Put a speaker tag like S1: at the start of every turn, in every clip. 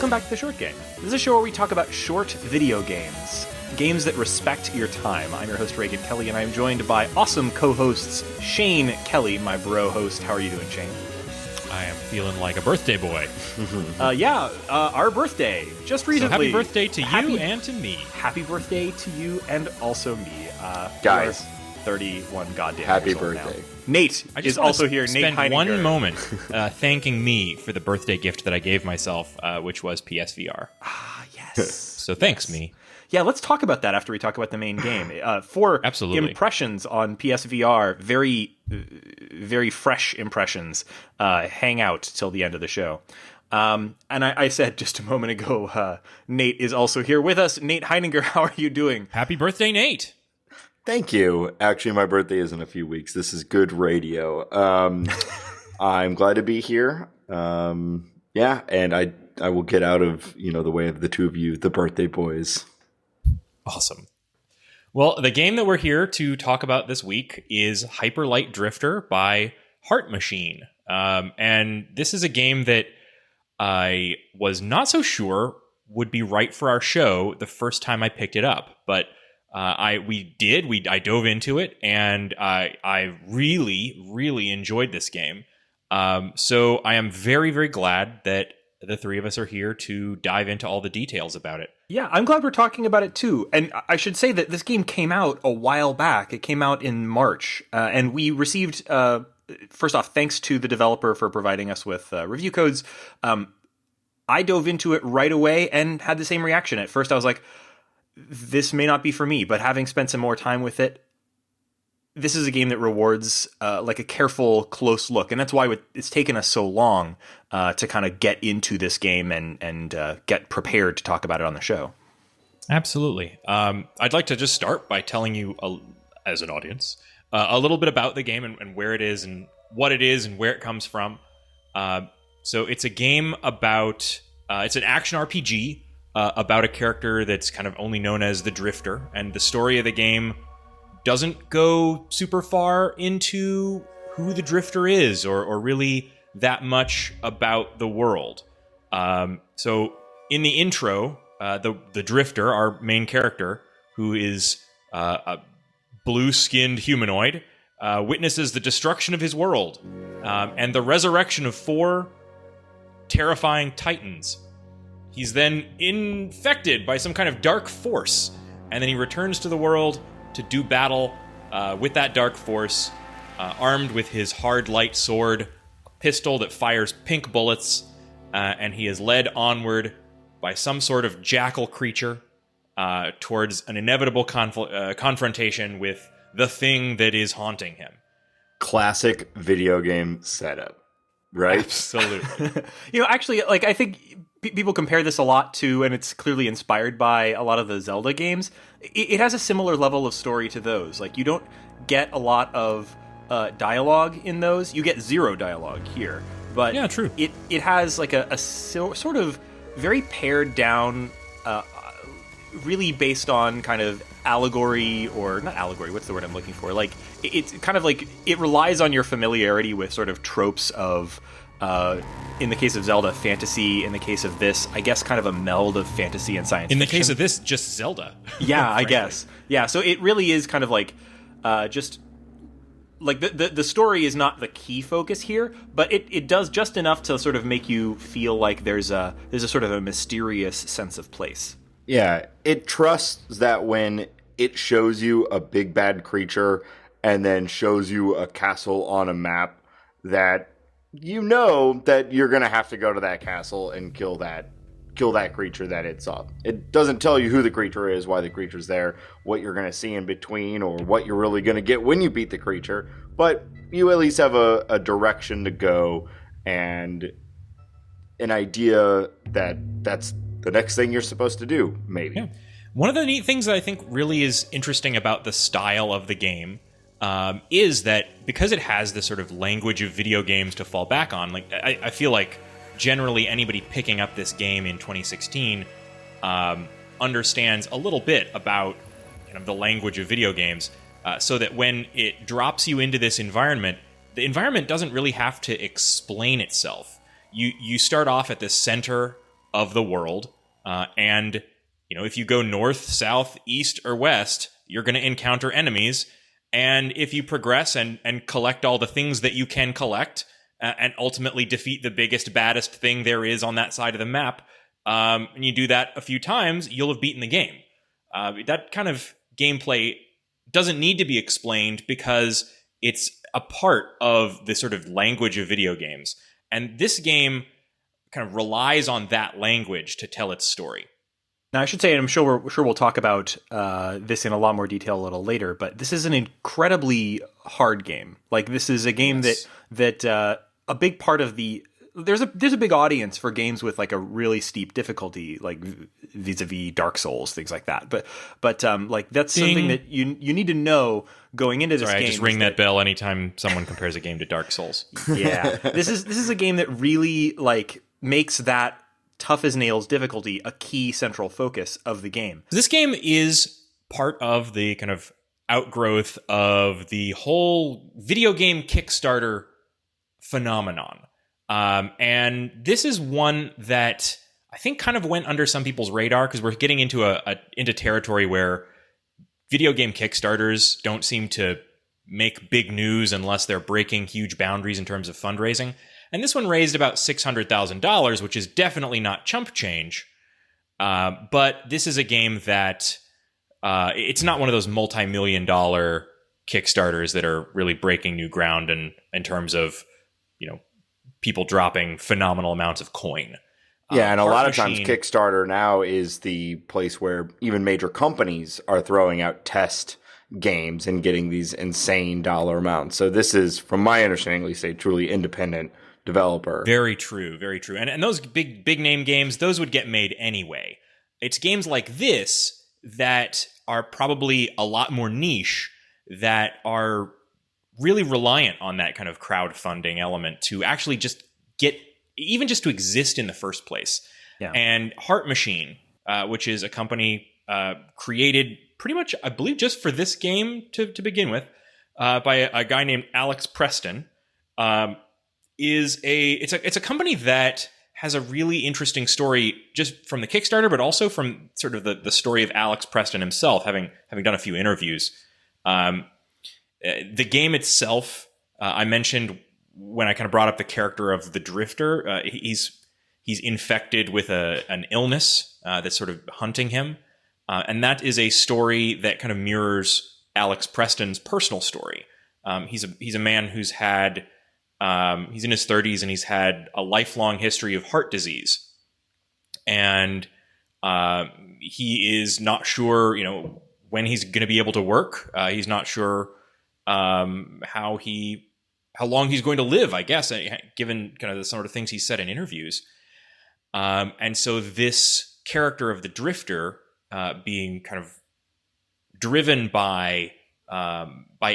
S1: welcome back to The Short Game. This is a show where we talk about short video games. Games that respect your time. I'm your host, Reagan Kelly, and I'm joined by awesome co-hosts Shane Kelly, my bro host. How are you doing, Shane?
S2: I am feeling like a birthday boy.
S1: Our birthday, just recently.
S2: So happy birthday to you and to me.
S1: Happy birthday to you and also me.
S3: Guys.
S1: 31 goddamn
S3: Happy
S1: years old
S3: birthday.
S1: now. Nate is also here. Nate
S2: spend
S1: Heininger.
S2: one moment thanking me for the birthday gift that I gave myself, which was PSVR.
S1: Ah, yes.
S2: So thanks, me.
S1: Yeah, let's talk about that after we talk about the main game. For
S2: Absolutely.
S1: impressions on PSVR, very, very fresh impressions, hang out till the end of the show. And I said just a moment ago, Nate is also here with us. Nate Heininger, how are you doing?
S2: Happy birthday, Nate.
S3: Thank you. Actually, my birthday is in a few weeks. This is good radio. I'm glad to be here. And I will get out of the way of the two of you, the birthday boys.
S2: Awesome. Well, the game that we're here to talk about this week is Hyper Light Drifter by Heart Machine. And this is a game that I was not so sure would be right for our show the first time I picked it up. But I dove into it, and I really, really enjoyed this game. So I am very, very glad that the three of us are here to dive into all the details about it.
S1: Yeah, I'm glad we're talking about it too. And I should say that this game came out a while back. It came out in March, and we received, first off, thanks to the developer for providing us with review codes. I dove into it right away and had the same reaction. At first, I was like, this may not be for me, but having spent some more time with it, this is a game that rewards like a careful, close look. And that's why it's taken us so long to kind of get into this game and get prepared to talk about it on the show.
S2: Absolutely. I'd like to just start by telling you, as an audience, a little bit about the game and where it is and what it is and where it comes from. So it's a game about, it's an action RPG about a character that's kind of only known as the Drifter. And the story of the game doesn't go super far into who the Drifter is or really that much about the world. So in the intro, the Drifter, our main character, who is a blue-skinned humanoid, witnesses the destruction of his world and the resurrection of 4 terrifying titans. He's then infected by some kind of dark force, and then he returns to the world to do battle with that dark force, armed with his hard light sword, a pistol that fires pink bullets, and he is led onward by some sort of jackal creature towards an inevitable confrontation with the thing that is haunting him.
S3: Classic video game setup, right?
S2: Absolutely.
S1: Actually, like, I think people compare this a lot to, and it's clearly inspired by a lot of the Zelda games. It has a similar level of story to those. Like, you don't get a lot of dialogue in those. You get 0 dialogue here. But
S2: yeah, true.
S1: It has like a sort of very pared down, really based on kind of allegory, or not allegory, what's the word I'm looking for? Like, it's kind of like, it relies on your familiarity with sort of tropes of, in the case of Zelda, fantasy. In the case of this, I guess kind of a meld of fantasy and science
S2: In the
S1: fiction.
S2: case of this, just Zelda.
S1: Yeah, I guess. Yeah, so it really is kind of like, just, like, the story is not the key focus here, but it does just enough to sort of make you feel like there's a sort of a mysterious sense of place.
S3: Yeah, it trusts that when it shows you a big bad creature and then shows you a castle on a map, that you know that you're going to have to go to that castle and kill that creature that it saw. It doesn't tell you who the creature is, why the creature's there, what you're going to see in between, or what you're really going to get when you beat the creature, but you at least have a direction to go and an idea that that's the next thing you're supposed to do, maybe.
S2: Yeah. One of the neat things that I think really is interesting about the style of the game is that because it has this sort of language of video games to fall back on, like I feel like generally anybody picking up this game in 2016 understands a little bit about kind of the language of video games, so that when it drops you into this environment, the environment doesn't really have to explain itself. You start off at the center of the world. And, if you go north, south, east, or west, you're going to encounter enemies. And if you progress and collect all the things that you can collect, and ultimately defeat the biggest, baddest thing there is on that side of the map, and you do that a few times, you'll have beaten the game. That kind of gameplay doesn't need to be explained because it's a part of the sort of language of video games. And this game kind of relies on that language to tell its story.
S1: Now, I should say, and I'm sure we'll talk about this in a lot more detail a little later, but this is an incredibly hard game. Like, this is a game that a big part of there's a big audience for games with like a really steep difficulty, like vis-a-vis Dark Souls, things like that. But like that's
S2: Ding.
S1: something that you need to know going into this game.
S2: I just ring that bell anytime someone compares a game to Dark Souls.
S1: Yeah, this is a game that really like makes that tough as nails difficulty a key central focus of the game.
S2: This game is part of the kind of outgrowth of the whole video game Kickstarter phenomenon. And this is one that I think kind of went under some people's radar because we're getting into into territory where video game Kickstarters don't seem to make big news unless they're breaking huge boundaries in terms of fundraising. And this one raised about $600,000, which is definitely not chump change. But this is a game that it's not one of those multi-million-dollar Kickstarters that are really breaking new ground in terms of, people dropping phenomenal amounts of coin.
S3: Yeah, and a lot of
S2: Machine,
S3: times Kickstarter now is the place where even major companies are throwing out test games and getting these insane dollar amounts. So this is, from my understanding, at least a truly independent developer.
S2: Very true, very true. And those big name games, those would get made anyway. It's games like this that are probably a lot more niche, that are really reliant on that kind of crowdfunding element to actually just just to exist in the first place.
S1: Yeah.
S2: And Heart Machine, which is a company created pretty much, I believe, just for this game to begin with, by a guy named Alex Preston, it's a company that has a really interesting story just from the Kickstarter, but also from sort of the story of Alex Preston himself, having done a few interviews. The game itself, I mentioned when I kind of brought up the character of the Drifter. He's infected with an illness that's sort of hunting him, and that is a story that kind of mirrors Alex Preston's personal story. He's a man who's had he's in his 30s and he's had a lifelong history of heart disease, and he is not sure, when he's going to be able to work. He's not sure how long he's going to live, I guess, given kind of the sort of things he said in interviews. And so this character of the Drifter, being kind of driven by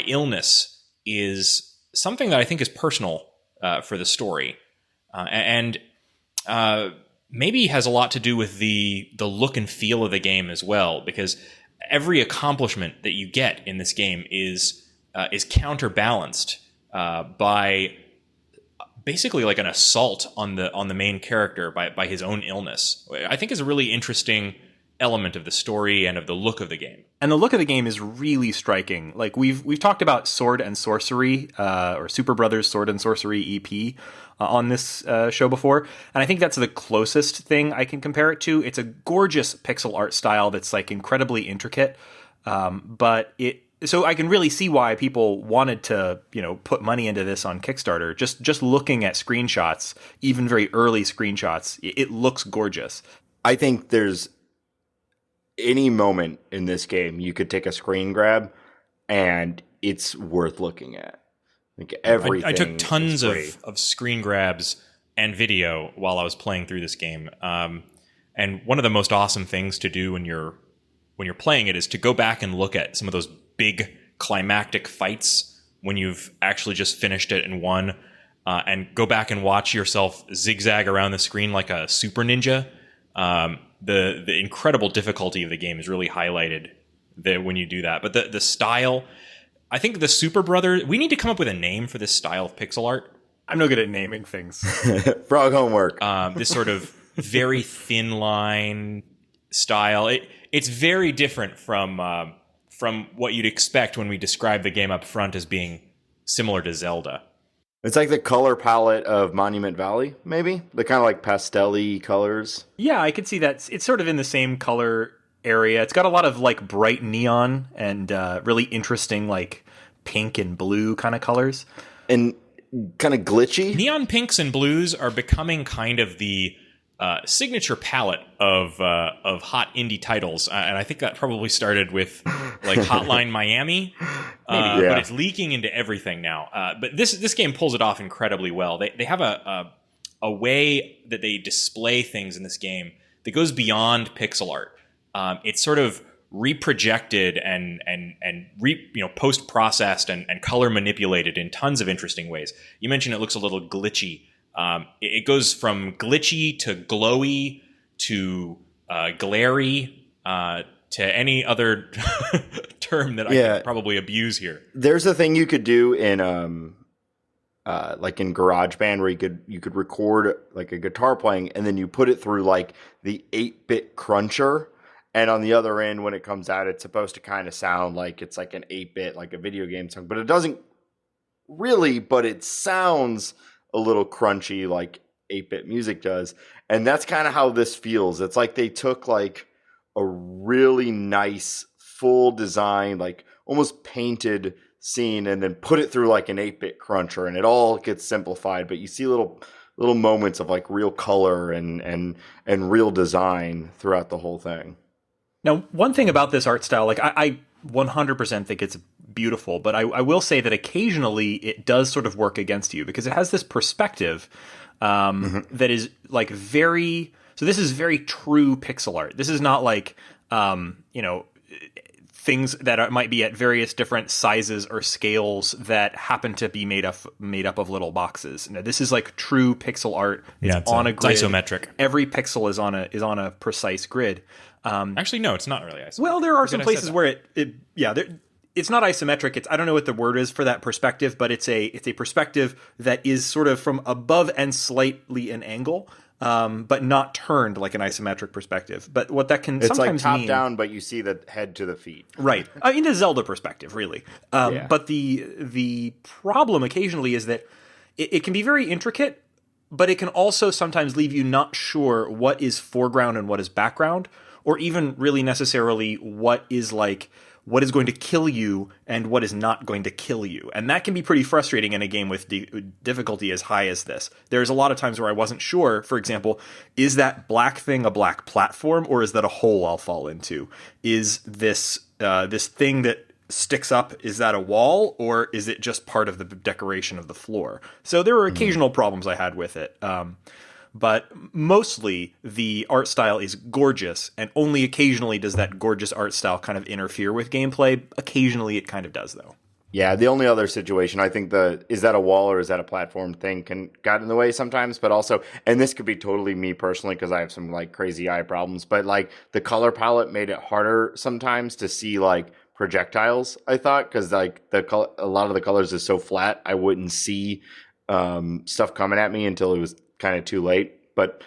S2: illness, is something that I think is personal for the story, and maybe has a lot to do with the look and feel of the game as well, because every accomplishment that you get in this game is counterbalanced by basically like an assault on the main character by his own illness. I think is a really interesting element of the story and of the look of the game.
S1: And the look of the game is really striking. Like we've talked about Sword and Sorcery, or Super Brothers Sword and Sorcery EP on this show before, and I think that's the closest thing I can compare it to. It's a gorgeous pixel art style that's like incredibly intricate, so I can really see why people wanted to, put money into this on Kickstarter. Just looking at screenshots, even very early screenshots, it looks gorgeous.
S3: I think there's any moment in this game you could take a screen grab and it's worth looking at. Like everything.
S2: I took tons
S3: of
S2: screen grabs and video while I was playing through this game. And one of the most awesome things to do when you're playing it is to go back and look at some of those big climactic fights when you've actually just finished it and won, and go back and watch yourself zigzag around the screen like a super ninja. The incredible difficulty of the game is really highlighted there when you do that. But the style, I think the Super Brother, we need to come up with a name for this style of pixel art.
S1: I'm no good at naming things.
S3: Frog homework.
S2: This sort of very thin line style. It's very different from what you'd expect when we describe the game up front as being similar to Zelda.
S3: It's like the color palette of Monument Valley, maybe? The kind of like pastel-y colors.
S1: Yeah, I could see that. It's sort of in the same color area. It's got a lot of like bright neon and really interesting like pink and blue kind of colors.
S3: And kind of glitchy.
S2: Neon pinks and blues are becoming kind of the signature palette of hot indie titles, and I think that probably started with like Hotline Miami, but it's leaking into everything now. But this game pulls it off incredibly well. They have a way that they display things in this game that goes beyond pixel art. It's sort of reprojected and post processed and color manipulated in tons of interesting ways. You mentioned it looks a little glitchy. It goes from glitchy to glowy to glary to any other term that I could probably abuse here.
S3: There's a thing you could do in like in GarageBand where you could record like a guitar playing and then you put it through like the 8-bit cruncher, and on the other end when it comes out it's supposed to kind of sound like it's like an 8-bit like a video game song, but it doesn't really, but it sounds a little crunchy like 8-bit music does. And that's kind of how this feels. It's like they took like a really nice full design, like almost painted scene, and then put it through like an 8-bit cruncher, and it all gets simplified, but you see little moments of like real color and real design throughout the whole thing.
S1: Now, one thing about this art style, like I 100% think it's beautiful, but I will say that occasionally it does sort of work against you because it has this perspective that is like very. So this is very true pixel art. This is not like things that might be at various different sizes or scales that happen to be made up of little boxes. Now, this is like true pixel art. It's on a grid.
S2: It's isometric.
S1: Every pixel is on a precise grid.
S2: Actually, no, it's not really isometric.
S1: Well, there are some places where it's not isometric. I don't know what the word is for that perspective, but it's a perspective that is sort of from above and slightly an angle, but not turned like an isometric perspective. But what that can sometimes
S3: like top
S1: mean,
S3: down, but you see the head to the feet.
S1: Right. In the Zelda perspective, really. But the problem occasionally is that it can be very intricate, but it can also sometimes leave you not sure what is foreground and what is background, or even really necessarily what is going to kill you and what is not going to kill you. And that can be pretty frustrating in a game with difficulty as high as this. There's a lot of times where I wasn't sure, for example, is that black thing a black platform or is that a hole I'll fall into? Is this thing that sticks up, is that a wall or is it just part of the decoration of the floor? So there were occasional problems I had with it. But mostly the art style is gorgeous, and only occasionally does that gorgeous art style kind of interfere with gameplay. Occasionally it kind of does, though.
S3: Yeah, the only other situation, I think is that a wall or is that a platform thing got in the way sometimes, but also, and this could be totally me personally because I have some like crazy eye problems, but like the color palette made it harder sometimes to see like projectiles, I thought, because like a lot of the colors is so flat, I wouldn't see stuff coming at me until it was kind of too late. But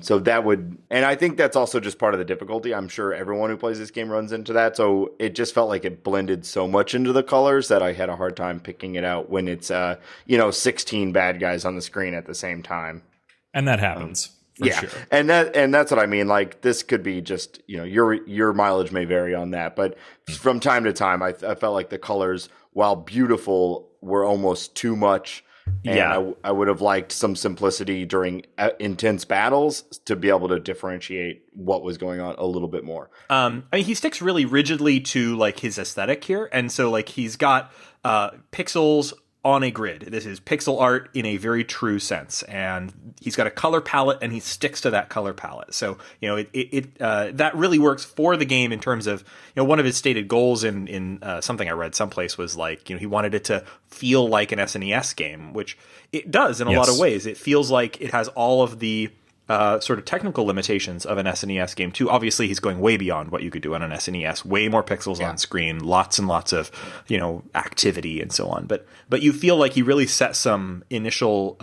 S3: so that would, and I think that's also just part of the difficulty. I'm sure everyone who plays this game runs into that. So it just felt like it blended so much into the colors that I had a hard time picking it out when it's 16 bad guys on the screen at the same time.
S2: And that happens. For sure.
S3: And that's what I mean. Like this could be just, your mileage may vary on that, but from time to time I felt like the colors, while beautiful, were almost too much. And I would have liked some simplicity during intense battles to be able to differentiate what was going on a little bit more.
S1: I mean, he sticks really rigidly to like his aesthetic here, and so like he's got pixels on a grid. This is pixel art in a very true sense, and he's got a color palette, and he sticks to that color palette. So that really works for the game in terms of one of his stated goals in something I read someplace was like he wanted it to feel like an SNES game, which it does in a lot of ways. It feels like it has all of the sort of technical limitations of an SNES game too. Obviously, he's going way beyond what you could do on an SNES. Way more pixels on screen, lots and lots of activity and so on. But you feel like he really set some initial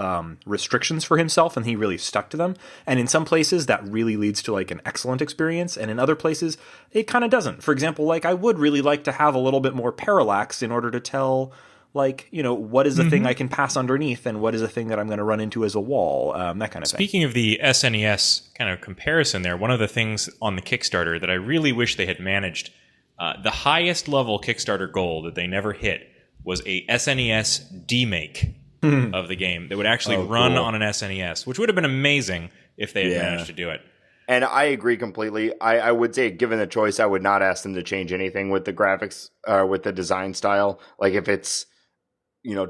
S1: restrictions for himself, and he really stuck to them. And in some places, that really leads to like an excellent experience, and in other places, it kind of doesn't. For example, like I would really like to have a little bit more parallax in order to tell, like, what is the thing I can pass underneath and what is the thing that I'm going to run into as a wall, that kind of thing.
S2: Speaking of the SNES kind of comparison there, one of the things on the Kickstarter that I really wish they had managed, the highest level Kickstarter goal that they never hit was a SNES demake of the game that would actually run on an SNES, which would have been amazing if they had managed to do it.
S3: And I agree completely. I would say, given the choice, I would not ask them to change anything with the graphics, with the design style. Like if it's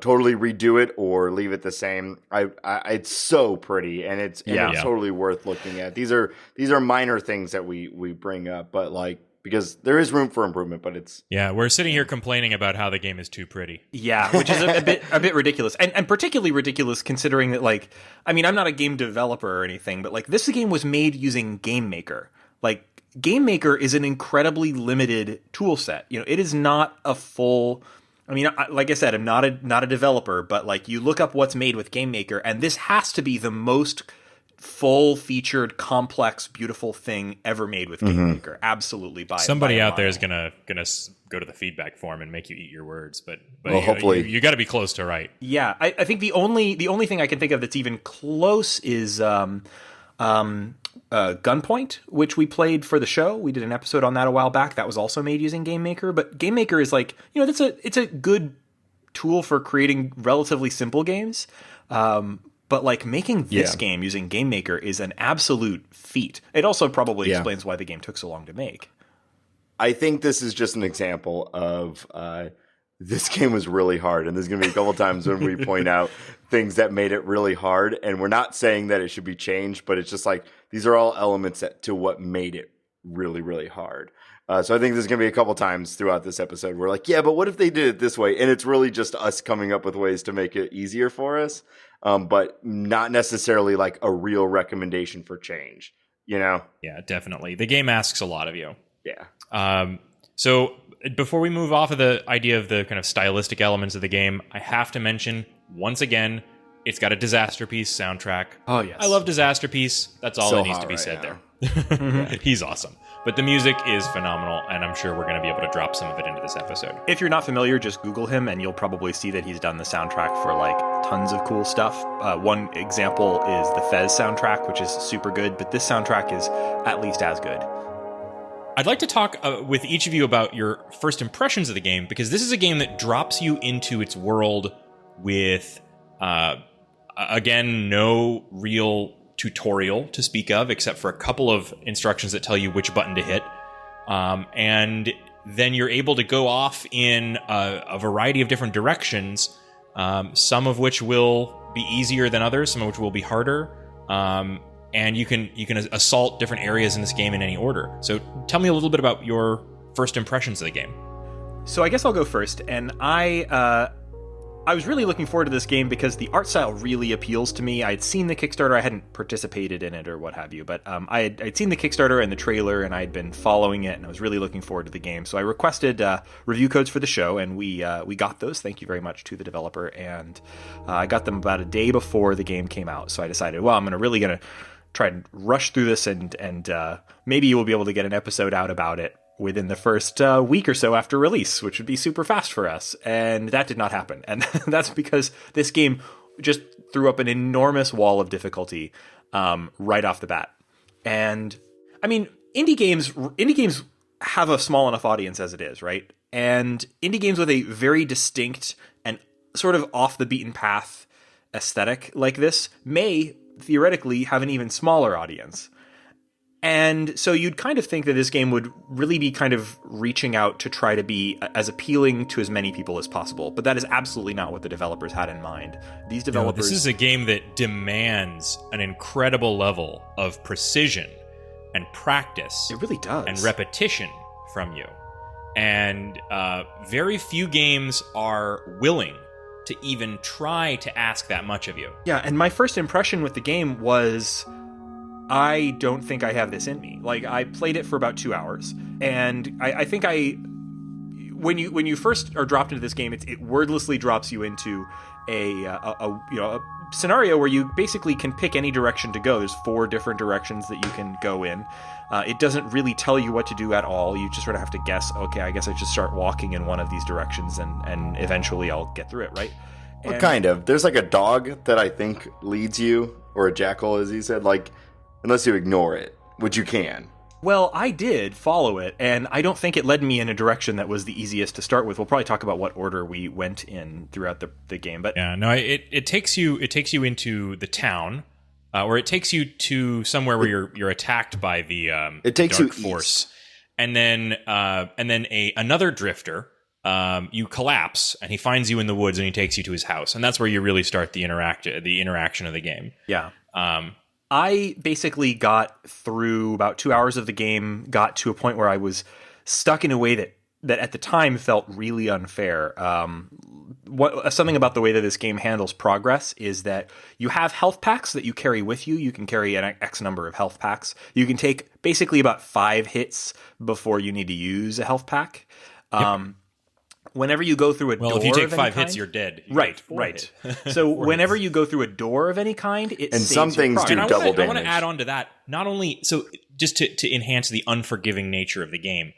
S3: totally redo it or leave it the same. It's so pretty, and it's totally worth looking at. These are minor things that we bring up, but like, because there is room for improvement, but it's
S2: we're sitting here complaining about how the game is too pretty.
S1: Yeah, which is a bit ridiculous, and particularly ridiculous considering that, like, I mean, I'm not a game developer or anything, but like this game was made using Game Maker. Like, Game Maker is an incredibly limited tool set. It is not a full. I mean, like I said, I'm not a developer, but like you look up what's made with Game Maker, and this has to be the most full-featured, complex, beautiful thing ever made with Game Maker. Absolutely,
S2: Somebody
S1: by a
S2: out there
S1: mile.
S2: is gonna go to the feedback form and make you eat your words, but
S3: hopefully
S2: you got to be close to right.
S1: Yeah, I think the only thing I can think of that's even close is Gunpoint, which we played for the show. We did an episode on that a while back. That was also made using Game Maker, but Game Maker is like, it's a good tool for creating relatively simple games. But like making this game using Game Maker is an absolute feat. It also probably explains why the game took so long to make.
S3: I think this is just an example of this game was really hard, and there's going to be a couple times when we point out things that made it really hard, and we're not saying that it should be changed, but it's just like these are all elements to what made it really, really hard. So I think there's going to be a couple times throughout this episode where we're like, but what if they did it this way? And it's really just us coming up with ways to make it easier for us, but not necessarily like a real recommendation for change, Yeah,
S2: definitely. The game asks a lot of you.
S3: Yeah.
S2: So before we move off of the idea of the kind of stylistic elements of the game, I have to mention, once again, it's got a Disaster Piece soundtrack.
S1: Oh, yes.
S2: I love Disaster Piece. That's all that needs to be said there. He's awesome. But the music is phenomenal, and I'm sure we're going to be able to drop some of it into this episode.
S1: If you're not familiar, just Google him, and you'll probably see that he's done the soundtrack for like tons of cool stuff. One example is the Fez soundtrack, which is super good, but this soundtrack is at least as good.
S2: I'd like to talk with each of you about your first impressions of the game, because this is a game that drops you into its world with, again, no real tutorial to speak of, except for a couple of instructions that tell you which button to hit. And then you're able to go off in a variety of different directions, some of which will be easier than others, some of which will be harder. And you can assault different areas in this game in any order. So tell me a little bit about your first impressions of the game.
S1: So I guess I'll go first, and I was really looking forward to this game because the art style really appeals to me. I had seen the Kickstarter, I hadn't participated in it or what have you, but I'd seen the Kickstarter and the trailer, and I'd been following it, and I was really looking forward to the game. So I requested review codes for the show, and we got those. Thank you very much to the developer, and I got them about a day before the game came out. So I decided, well, I'm really gonna try and rush through this, and maybe you will be able to get an episode out about it within the first week or so after release, which would be super fast for us. And that did not happen. And that's because this game just threw up an enormous wall of difficulty right off the bat. And I mean, indie games have a small enough audience as it is, right? And indie games with a very distinct and sort of off the beaten path aesthetic like this may theoretically have an even smaller audience. And so you'd kind of think that this game would really be kind of reaching out to try to be as appealing to as many people as possible. But that is absolutely not what the developers had in mind. These developers...
S2: This is a game that demands an incredible level of precision and practice.
S1: It really does.
S2: And repetition from you. And very few games are willing to even try to ask that much of you.
S1: Yeah, and my first impression with the game was I don't think I have this in me. Like, I played it for about 2 hours, and I think when you first are dropped into this game, it wordlessly drops you into a scenario where you basically can pick any direction to go. There's 4 different directions that you can go in. It doesn't really tell you what to do at all. You just sort of have to guess, okay, I guess I should start walking in one of these directions, and eventually I'll get through it, right?
S3: Well, kind of. There's like a dog that I think leads you, or a jackal, as he said, like, unless you ignore it, which you can.
S1: Well, I did follow it, and I don't think it led me in a direction that was the easiest to start with. We'll probably talk about what order we went in throughout the game, but
S2: yeah, no, it takes you into the town, or it takes you to somewhere where you're attacked by the
S3: it takes
S2: dark
S3: you
S2: force,
S3: east.
S2: and then another drifter. You collapse, and he finds you in the woods, and he takes you to his house, and that's where you really start the interaction of the game.
S1: Yeah. I basically got through about 2 hours of the game, got to a point where I was stuck in a way that at the time felt really unfair. Something about the way that this game handles progress is that you have health packs that you carry with you. You can carry an X number of health packs. You can take basically about 5 hits before you need to use a health pack.
S2: Yep.
S1: Whenever you go through a door,
S2: if you take
S1: of any
S2: 5
S1: kind,
S2: hits, you're dead.
S1: Right. So whenever
S2: hits.
S1: you go through a door of any kind, it
S3: And
S1: saves
S3: some
S1: your
S3: things do
S1: progress.
S3: double damage.
S2: I want to add on to that. Not only so, just to enhance the unforgiving nature of the game,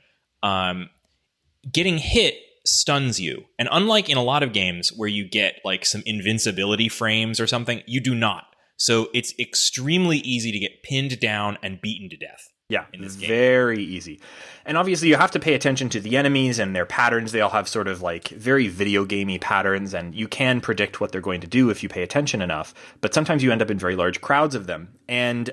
S2: getting hit stuns you, and unlike in a lot of games where you get like some invincibility frames or something, you do not. So it's extremely easy to get pinned down and beaten to death.
S1: Yeah,
S2: in this game.
S1: Very easy. And obviously you have to pay attention to the enemies and their patterns. They all have sort of like very video gamey patterns, and you can predict what they're going to do if you pay attention enough. But sometimes you end up in very large crowds of them. And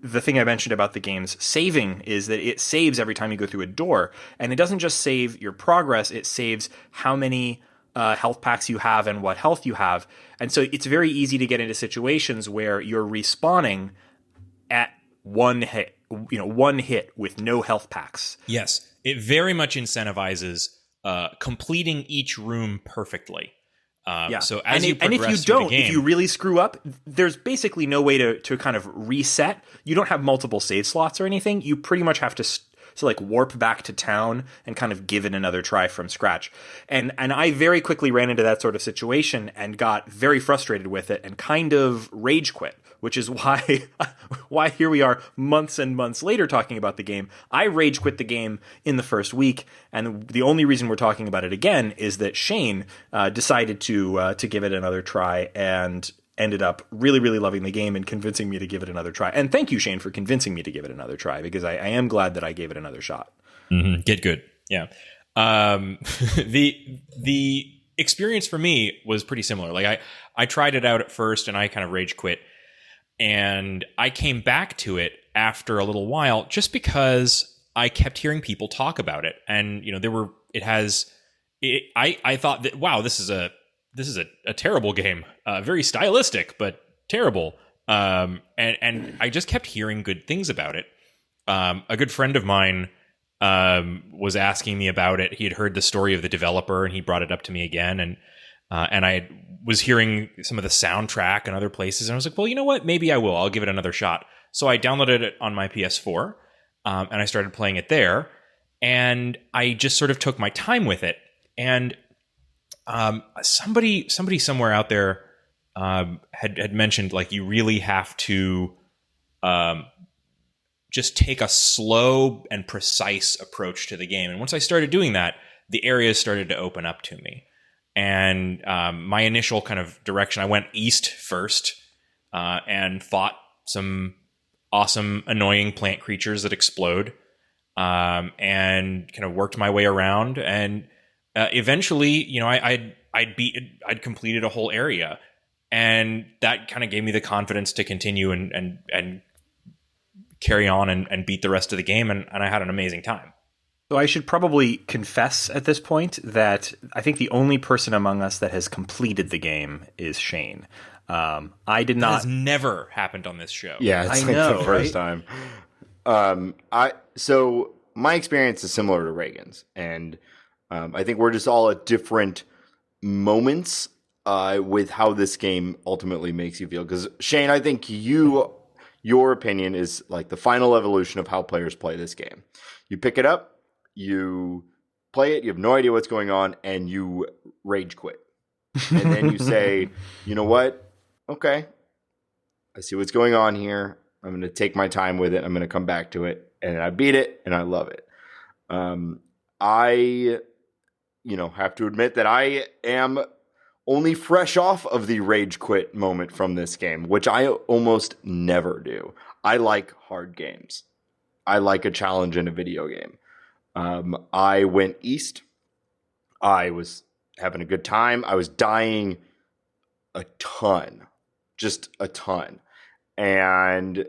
S1: the thing I mentioned about the game's saving is that it saves every time you go through a door. And it doesn't just save your progress, it saves how many health packs you have and what health you have. And so it's very easy to get into situations where you're respawning at one hit with no health packs.
S2: Yes, it very much incentivizes completing each room perfectly. So as you progress
S1: if you
S2: through
S1: don't,
S2: the game,
S1: if you really screw up, there's basically no way to kind of reset. You don't have multiple save slots or anything. You pretty much have to like warp back to town and kind of give it another try from scratch. And I very quickly ran into that sort of situation and got very frustrated with it and kind of rage quit, which is why here we are months and months later talking about the game. I rage quit the game in the first week, and the only reason we're talking about it again is that Shane decided to give it another try and ended up really, really loving the game and convincing me to give it another try. And thank you, Shane, for convincing me to give it another try, because I am glad that I gave it another shot.
S2: Mm-hmm. Get good. Yeah. The experience for me was pretty similar. Like I tried it out at first and I kind of rage quit, and I came back to it after a little while just because I kept hearing people talk about it. And, I thought that, wow, this is a terrible game, very stylistic, but terrible. And I just kept hearing good things about it. A good friend of mine was asking me about it. He had heard the story of the developer, and he brought it up to me again. And I was hearing some of the soundtrack and other places, and I was like, well, you know what? Maybe I will. I'll give it another shot. So I downloaded it on my PS4, and I started playing it there. And I just sort of took my time with it. And somebody somewhere out there had mentioned, like, you really have to just take a slow and precise approach to the game. And once I started doing that, the areas started to open up to me. And my initial kind of direction, I went east first and fought some awesome, annoying plant creatures that explode, and kind of worked my way around. And eventually, I'd completed a whole area, and that kind of gave me the confidence to continue and carry on and beat the rest of the game. And I had an amazing time.
S1: So I should probably confess at this point that I think the only person among us that has completed the game is Shane. I did not.
S2: That has never happened on this show.
S3: Yeah, it's the first time. So my experience is similar to Reagan's, and I think we're just all at different moments with how this game ultimately makes you feel. Because Shane, I think you your opinion is like the final evolution of how players play this game. You pick it up, you play it, you have no idea what's going on, and you rage quit. And then you say, you know what? Okay, I see what's going on here. I'm going to take my time with it. I'm going to come back to it. And I beat it, and I love it. I have to admit that I am only fresh off of the rage quit moment from this game, which I almost never do. I like hard games. I like a challenge in a video game. I went east. I was having a good time. I was dying a ton, just a ton. And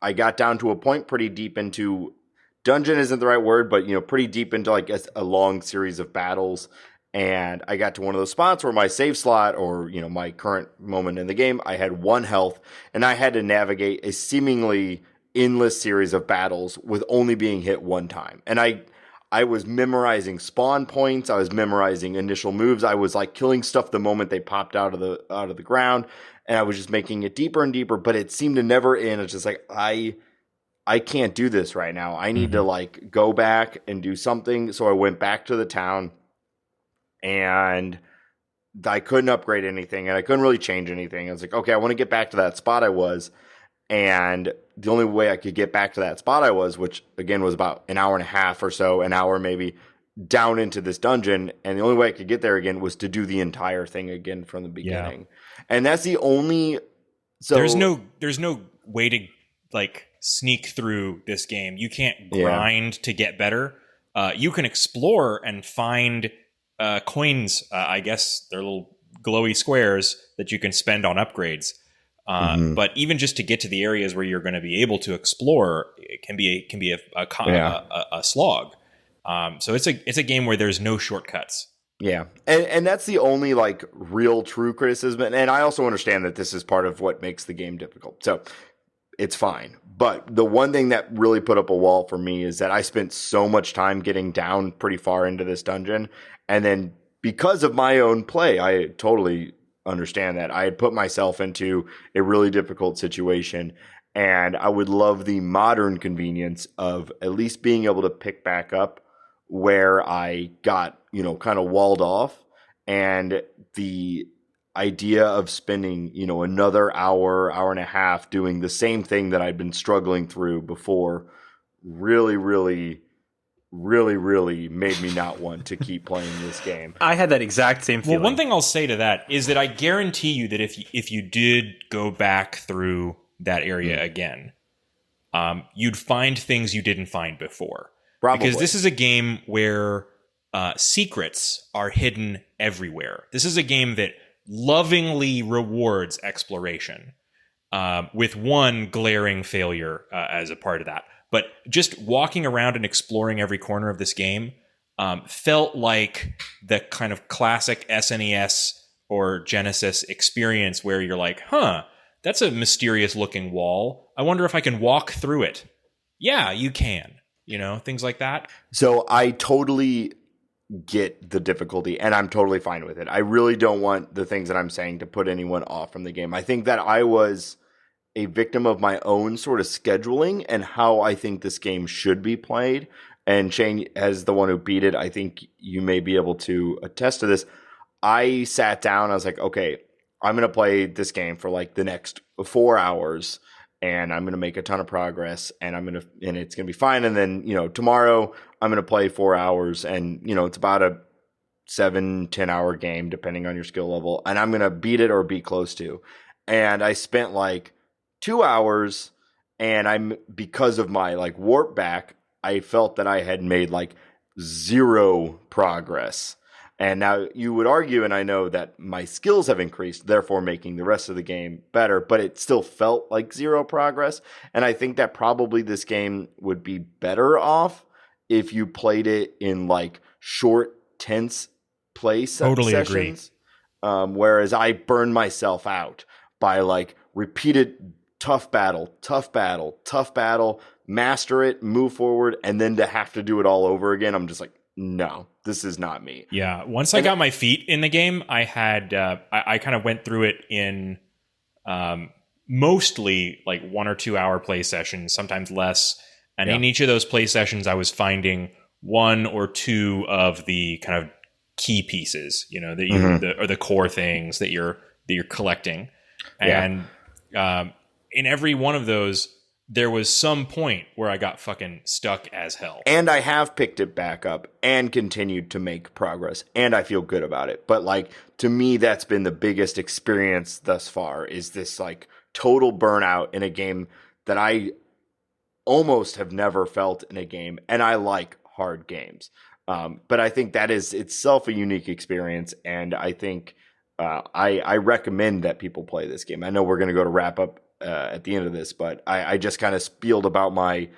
S3: I got down to a point pretty deep into dungeon isn't the right word, but pretty deep into like a long series of battles. And I got to one of those spots where my save slot or, my current moment in the game, I had 1 health and I had to navigate a seemingly endless series of battles with only being hit 1 time. And I was memorizing spawn points. I was memorizing initial moves. I was like killing stuff the moment they popped out of the ground. And I was just making it deeper and deeper, but it seemed to never end. It's just like, I can't do this right now. I need to like go back and do something. So I went back to the town and I couldn't upgrade anything and I couldn't really change anything. I was like, okay, I want to get back to that spot I was. And the only way I could get back to that spot I was, which again was about an hour and a half or so, an hour maybe, down into this dungeon. And the only way I could get there again was to do the entire thing again from the beginning. Yeah. And that's the only... So
S2: there's no way to like sneak through this game. You can't grind to get better. You can explore and find coins. I guess they're little glowy squares that you can spend on upgrades. But even just to get to the areas where you're going to be able to explore, it can be a slog. So it's a game where there's no shortcuts.
S3: Yeah, and that's the only like real true criticism. And I also understand that this is part of what makes the game difficult. So it's fine. But the one thing that really put up a wall for me is that I spent so much time getting down pretty far into this dungeon. And then because of my own play, I totally understand that. I had put myself into a really difficult situation. And I would love the modern convenience of at least being able to pick back up where I got, kind of walled off. And the idea of spending, another hour and a half doing the same thing that I'd been struggling through before really, really, really, really made me not want to keep playing this game.
S1: I had that exact same feeling.
S2: Well, one thing I'll say to that is that I guarantee you that if you did go back through that area again, you'd find things you didn't find before.
S3: Probably.
S2: Because this is a game where secrets are hidden everywhere. This is a game that lovingly rewards exploration, with one glaring failure as a part of that. But just walking around and exploring every corner of this game felt like the kind of classic SNES or Genesis experience where you're like, that's a mysterious looking wall. I wonder if I can walk through it. Yeah, you can. Things like that.
S3: So I totally get the difficulty and I'm totally fine with it. I really don't want the things that I'm saying to put anyone off from the game. I think that I was a victim of my own sort of scheduling and how I think this game should be played. And Shane, as the one who beat it, I think you may be able to attest to this. I sat down, I was like, okay, I'm going to play this game for like the next 4 hours and I'm going to make a ton of progress and it's going to be fine. And then, tomorrow I'm going to play 4 hours and, it's about a 7-10 hour game, depending on your skill level. And I'm going to beat it or be close to. And I spent like 2 hours and because of my like warp back, I felt that I had made like 0 progress. And now you would argue, and I know that my skills have increased, therefore making the rest of the game better, but it still felt like 0 progress. And I think that probably this game would be better off if you played it in like short, tense play sessions. Whereas I burned myself out by like repeated tough battle, master it, move forward, and then to have to do it all over again. I'm just like, no, this is not me.
S2: Yeah. Once I got my feet in the game, I had I kind of went through it in mostly like 1 or 2 hour play sessions, sometimes less. And in each of those play sessions, I was finding 1 or 2 of the kind of key pieces, you know, that you or the core things that you're collecting. And in every one of those, there was some point where I got fucking stuck as hell.
S3: And I have picked it back up and continued to make progress, and I feel good about it. But like, to me, that's been the biggest experience thus far, is this like total burnout in a game that I almost have never felt in a game. And I like hard games. But I think that is itself a unique experience. And I think I recommend that people play this game. I know we're going to go to wrap up at the end of this, but I just kind of spieled about my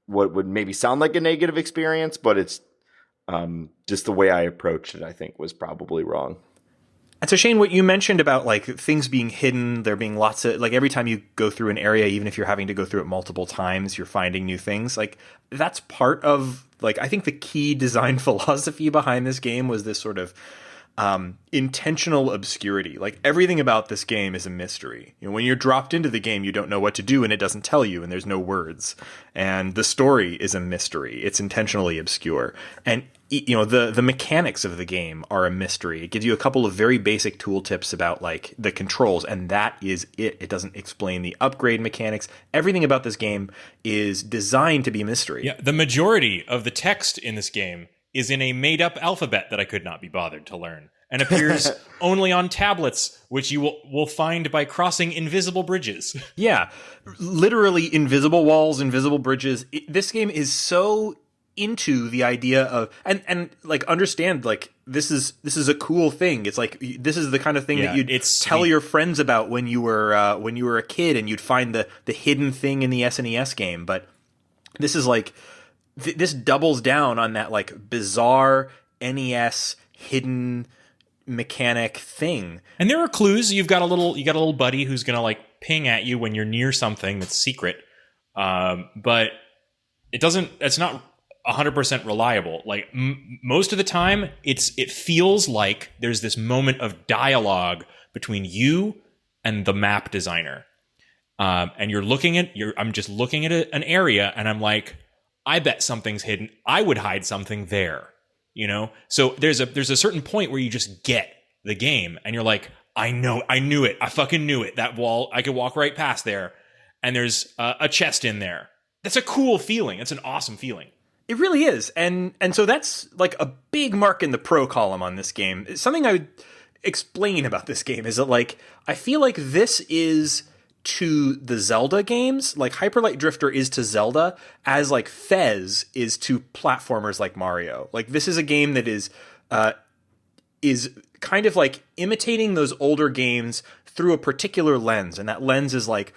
S3: what would maybe sound like a negative experience, but it's just the way I approached it, I think, was probably wrong.
S1: And so, Shane, what you mentioned about like things being hidden, there being lots of like every time you go through an area, even if you're having to go through it multiple times, you're finding new things. Like that's part of like I think the key design philosophy behind this game was this sort of intentional obscurity. Like everything about this game is a mystery. You know, when you're dropped into the game, you don't know what to do and it doesn't tell you and there's no words. And the story is a mystery. It's intentionally obscure. And you know, the mechanics of the game are a mystery. It gives you a couple of very basic tooltips about like the controls, and that is it. It doesn't explain the upgrade mechanics. Everything about this game is designed to be a mystery.
S2: Yeah, the majority of the text in this game is in a made-up alphabet that I could not be bothered to learn, and appears only on tablets, which you will find by crossing invisible bridges.
S1: Yeah, literally invisible walls, invisible bridges. This game is so into the idea of and like understand like this is a cool thing. It's like this is the kind of thing that you'd tell your friends about when you were a kid, and you'd find the hidden thing in the SNES game. But this is like this doubles down on that like bizarre NES hidden mechanic thing.
S2: And there are clues. You got a little buddy who's gonna like ping at you when you're near something that's secret. But it's not 100% reliable. Like most of the time, it feels like there's this moment of dialogue between you and the map designer, and I'm just looking at an area, and I'm like, I bet something's hidden. I would hide something there, you know. So there's a certain point where you just get the game, and you're like, I knew it. I fucking knew it. That wall, I could walk right past there, and there's a chest in there. That's a cool feeling. It's an awesome feeling.
S1: It really is. And so that's like a big mark in the pro column on this game. Something I would explain about this game is that like I feel like this is to the Zelda games, like Hyper Light Drifter is to Zelda as like Fez is to platformers like Mario. Like this is a game that is kind of like imitating those older games through a particular lens, and that lens is like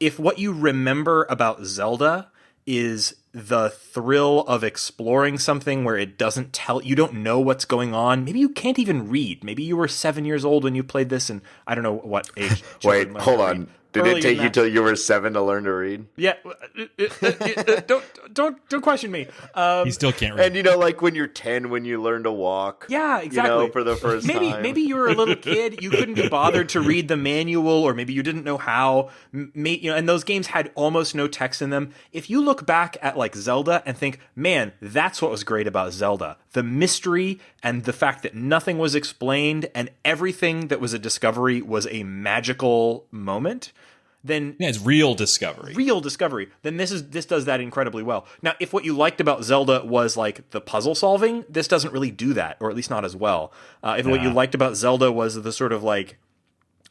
S1: if what you remember about Zelda is the thrill of exploring something where it doesn't tell you, don't know what's going on. Maybe you can't even read. Maybe you were 7 years old when you played this, and I don't know what age.
S3: Wait, hold on. Did it take you till you were 7 to learn to read?
S1: Yeah. Don't question me.
S2: He still can't read.
S3: And you know, like when you're 10, when you learn to walk.
S1: Yeah, exactly.
S3: You know, for the first time.
S1: Maybe you were a little kid. You couldn't be bothered to read the manual, or maybe you didn't know how. And those games had almost no text in them. If you look back at like Zelda and think, man, that's what was great about Zelda. The mystery and the fact that nothing was explained and everything that was a discovery was a magical moment. Then
S2: it's real discovery.
S1: Then this does that incredibly well. Now, if what you liked about Zelda was like the puzzle solving, this doesn't really do that, or at least not as well. If what you liked about Zelda was the sort of like,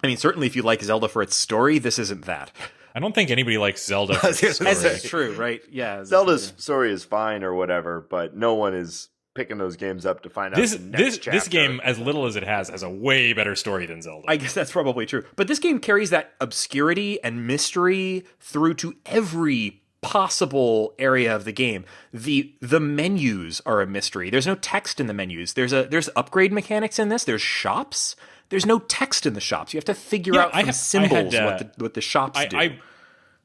S1: I mean, certainly if you like Zelda for its story, this isn't that.
S2: I don't think anybody likes Zelda for its story.
S1: That's true, right? Yeah.
S3: Zelda's story is fine or whatever, but no one is picking those games up to find out
S2: this game, as little as it has a way better story than Zelda.
S1: I guess that's probably true. But this game carries that obscurity and mystery through to every possible area of the game. The menus are a mystery. There's no text in the menus. There's upgrade mechanics in this. There's shops. There's no text in the shops. You have to figure out from symbols what the shops do.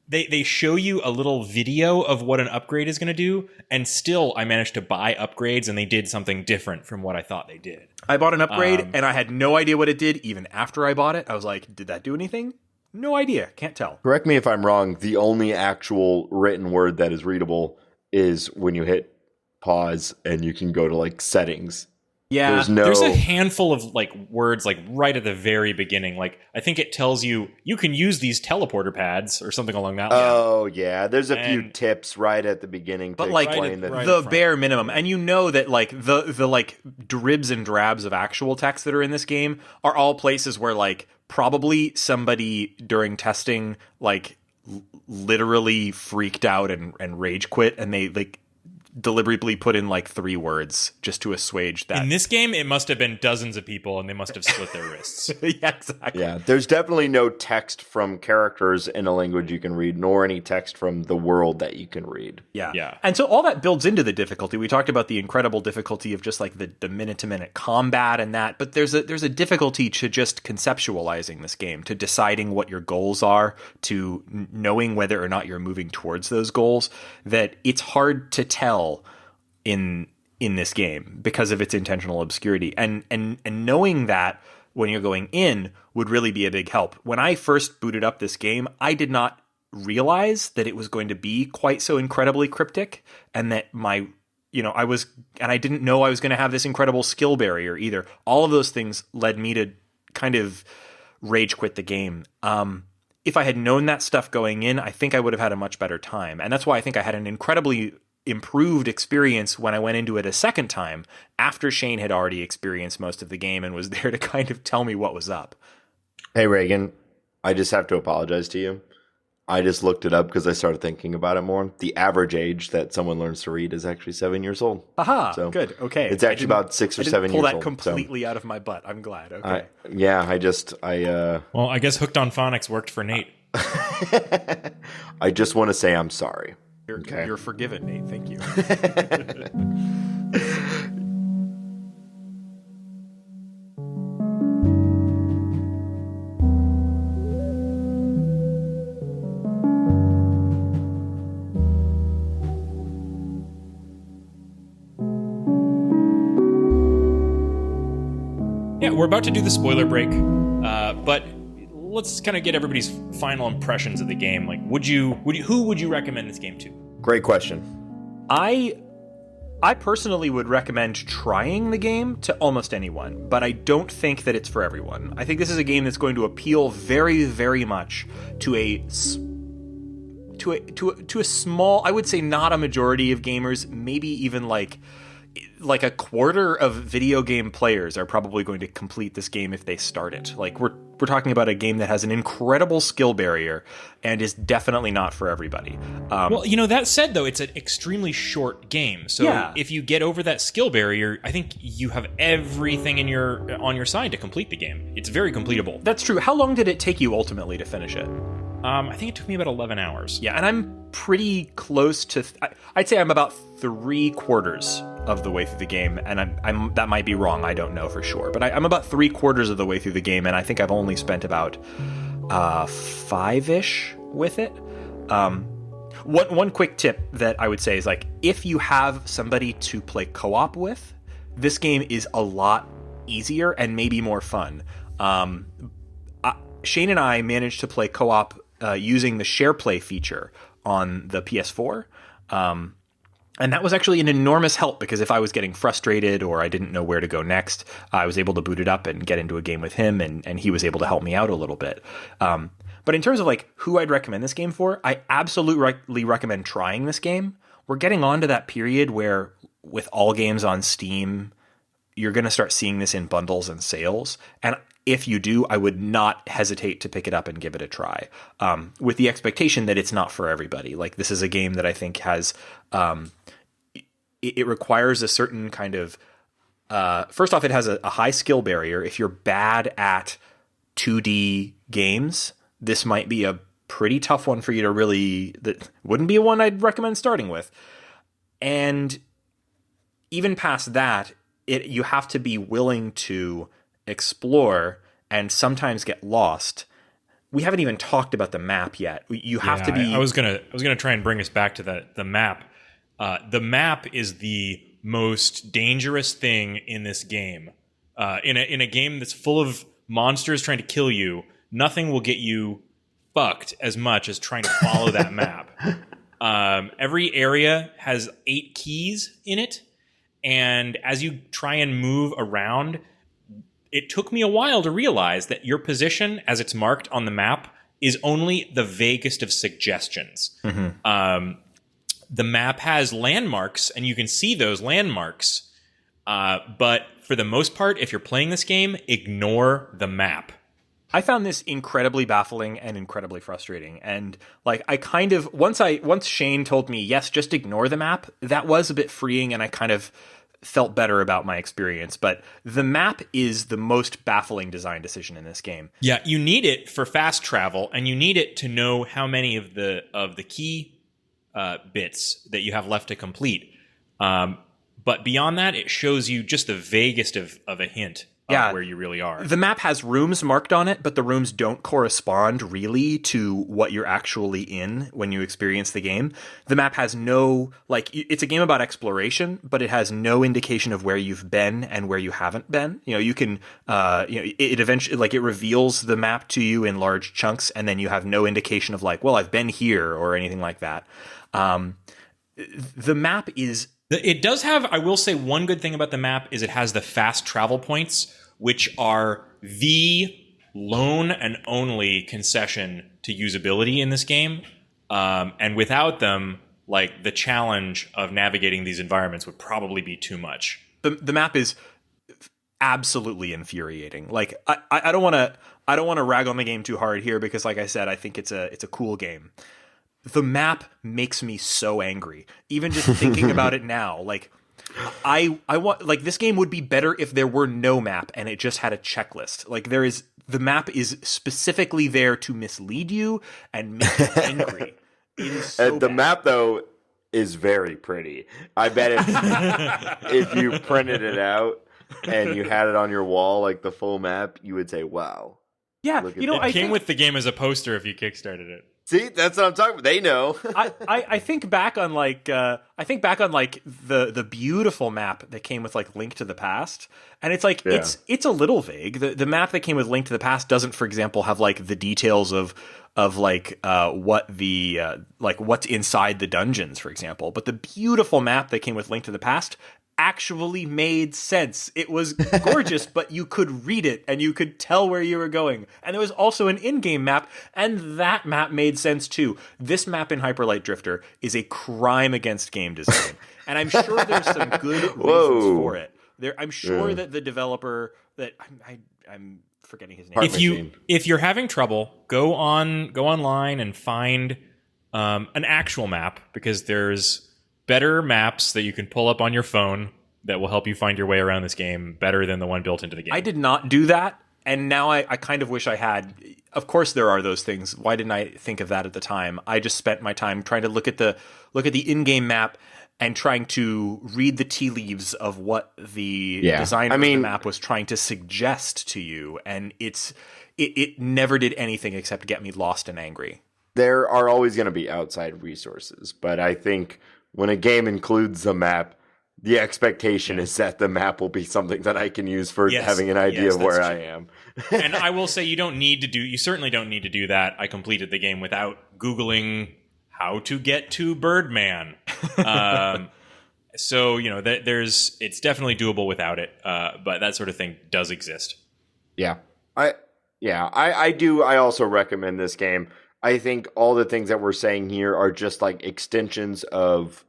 S2: They show you a little video of what an upgrade is going to do, and still I managed to buy upgrades, and they did something different from what I thought they did.
S1: I bought an upgrade, and I had no idea what it did even after I bought it. I was like, did that do anything? No idea. Can't tell.
S3: Correct me if I'm wrong. The only actual written word that is readable is when you hit pause and you can go to like settings.
S1: Yeah.
S2: There's a handful of like words like right at the very beginning. Like I think it tells you can use these teleporter pads or something along that line.
S3: Oh yeah, there's a few tips right at the beginning to explain
S1: the bare minimum. And you know that like the like dribs and drabs of actual text that are in this game are all places where like probably somebody during testing like literally freaked out and rage quit, and they like deliberately put in like 3 words just to assuage that.
S2: In this game, it must have been dozens of people, and they must have split their wrists.
S1: Yeah, exactly.
S3: Yeah, there's definitely no text from characters in a language you can read, nor any text from the world that you can read.
S1: Yeah. And so all that builds into the difficulty. We talked about the incredible difficulty of just like the minute-to-minute combat and that, but there's a difficulty to just conceptualizing this game, to deciding what your goals are, to knowing whether or not you're moving towards those goals, that it's hard to tell in this game because of its intentional obscurity. And knowing that when you're going in would really be a big help. When I first booted up this game, I did not realize that it was going to be quite so incredibly cryptic, and that I didn't know I was going to have this incredible skill barrier either. All of those things led me to kind of rage quit the game. If I had known that stuff going in, I think I would have had a much better time. And that's why I think I had an incredibly improved experience when I went into it a second time after Shane had already experienced most of the game and was there to kind of tell me what was up.
S3: Hey, Reagan, I just have to apologize to you. I just looked it up because I started thinking about it more. The average age that someone learns to read is actually 7 years old.
S1: Aha,
S3: so
S1: good. Okay.
S3: It's actually about 6 or 7 years old.
S1: Pull that completely out of my butt. I'm glad. Okay.
S2: Well, I guess Hooked on Phonics worked for Nate.
S3: I just want to say I'm sorry.
S1: You're forgiven, Nate. Thank you.
S2: Yeah, we're about to do the spoiler break, but let's kind of get everybody's final impressions of the game. Like, who would you recommend this game to?
S3: Great question.
S1: I personally would recommend trying the game to almost anyone, but I don't think that it's for everyone. I think this is a game that's going to appeal very, very much to a small, I would say not a majority of gamers, maybe even like a quarter of video game players are probably going to complete this game if they start it. Like we're talking about a game that has an incredible skill barrier and is definitely not for everybody.
S2: Well, that said, though, it's an extremely short game. So if you get over that skill barrier, I think you have everything on your side to complete the game. It's very completable.
S1: That's true. How long did it take you ultimately to finish it?
S2: I think it took me about 11 hours.
S1: Yeah, and I'm pretty close to... I'd say I'm about 3/4 of the way through the game, and I'm that might be wrong. I don't know for sure, but I'm about 3/4 of the way through the game, and I think I've only spent about 5-ish with it. One quick tip that I would say is like if you have somebody to play co-op with, this game is a lot easier and maybe more fun. Shane and I managed to play co-op using the share play feature on the PS4. And that was actually an enormous help because if I was getting frustrated or I didn't know where to go next, I was able to boot it up and get into a game with him, and he was able to help me out a little bit. But in terms of like who I'd recommend this game for, I absolutely recommend trying this game. We're getting on to that period where with all games on Steam, you're going to start seeing this in bundles and sales. And if you do, I would not hesitate to pick it up and give it a try, with the expectation that it's not for everybody. Like this is a game that I think has, it requires a certain kind of, first off, it has a high skill barrier. If you're bad at 2D games, this might be a pretty tough one for you to that wouldn't be one I'd recommend starting with. And even past that, you have to be willing to explore and sometimes get lost. We haven't even talked about the map yet. You have to be...
S2: I was gonna try and bring us back to the map. The map is the most dangerous thing in this game. In a game that's full of monsters trying to kill you, nothing will get you fucked as much as trying to follow that map. Every area has 8 keys in it, and as you try and move around, it took me a while to realize that your position, as it's marked on the map, is only the vaguest of suggestions. The map has landmarks, and you can see those landmarks. But for the most part, if you're playing this game, ignore the map.
S1: I found this incredibly baffling and incredibly frustrating. And like, I kind of, once Shane told me, yes, just ignore the map, that was a bit freeing, and I kind of felt better about my experience. But the map is the most baffling design decision in this game.
S2: Yeah, you need it for fast travel, and you need it to know how many of the key bits that you have left to complete. But beyond that, it shows you just the vaguest of a hint of where you really are.
S1: The map has rooms marked on it, but the rooms don't correspond really to what you're actually in when you experience the game. The map has no, like, it's a game about exploration, but it has no indication of where you've been and where you haven't been. You know, you can, it eventually, like, it reveals the map to you in large chunks, and then you have no indication of, like, well, I've been here or anything like that. The map is...
S2: It does have, I will say, one good thing about the map is it has the fast travel points, which are the lone and only concession to usability in this game. And without them, like, the challenge of navigating these environments would probably be too much.
S1: The map is absolutely infuriating. Like, I don't want to rag on the game too hard here, because, like I said, I think it's a cool game. The map makes me so angry. Even just thinking about it now, like, I want, like, this game would be better if there were no map and it just had a checklist. Like, the map is specifically there to mislead you and make you angry. It is so
S3: the
S1: bad.
S3: map, though, is very pretty. I bet if you printed it out and you had it on your wall, like the full map, you would say, "Wow."
S1: Yeah, you know,
S2: It came with the game as a poster if you kickstarted it.
S3: See, that's what I'm talking about. They know.
S1: I think back on like the beautiful map that came with like Link to the Past, and it's like it's a little vague. The map that came with Link to the Past doesn't, for example, have like the details of like what the like what's inside the dungeons, for example. But the beautiful map that came with Link to the Past actually made sense. It was gorgeous, but you could read it and you could tell where you were going. And there was also an in-game map, and that map made sense too. This map in Hyperlight Drifter is a crime against game design. And I'm sure there's some good reasons for it. I'm sure that the developer that I'm forgetting his name.
S2: If you're having trouble, go online and find an actual map, because there's better maps that you can pull up on your phone that will help you find your way around this game better than the one built into the game.
S1: I did not do that, and now I kind of wish I had. Of course there are those things. Why didn't I think of that at the time? I just spent my time trying to look at the in-game map and trying to read the tea leaves of what the designer of the map was trying to suggest to you, and it never did anything except get me lost and angry.
S3: There are always going to be outside resources, but I think when a game includes a map, the expectation is that the map will be something that I can use for having an idea of where I am.
S2: And I will say you certainly don't need to do that. I completed the game without Googling how to get to Birdman. So, you know, it's definitely doable without it. But that sort of thing does exist.
S3: Yeah. I do. I also recommend this game. I think all the things that we're saying here are just like extensions of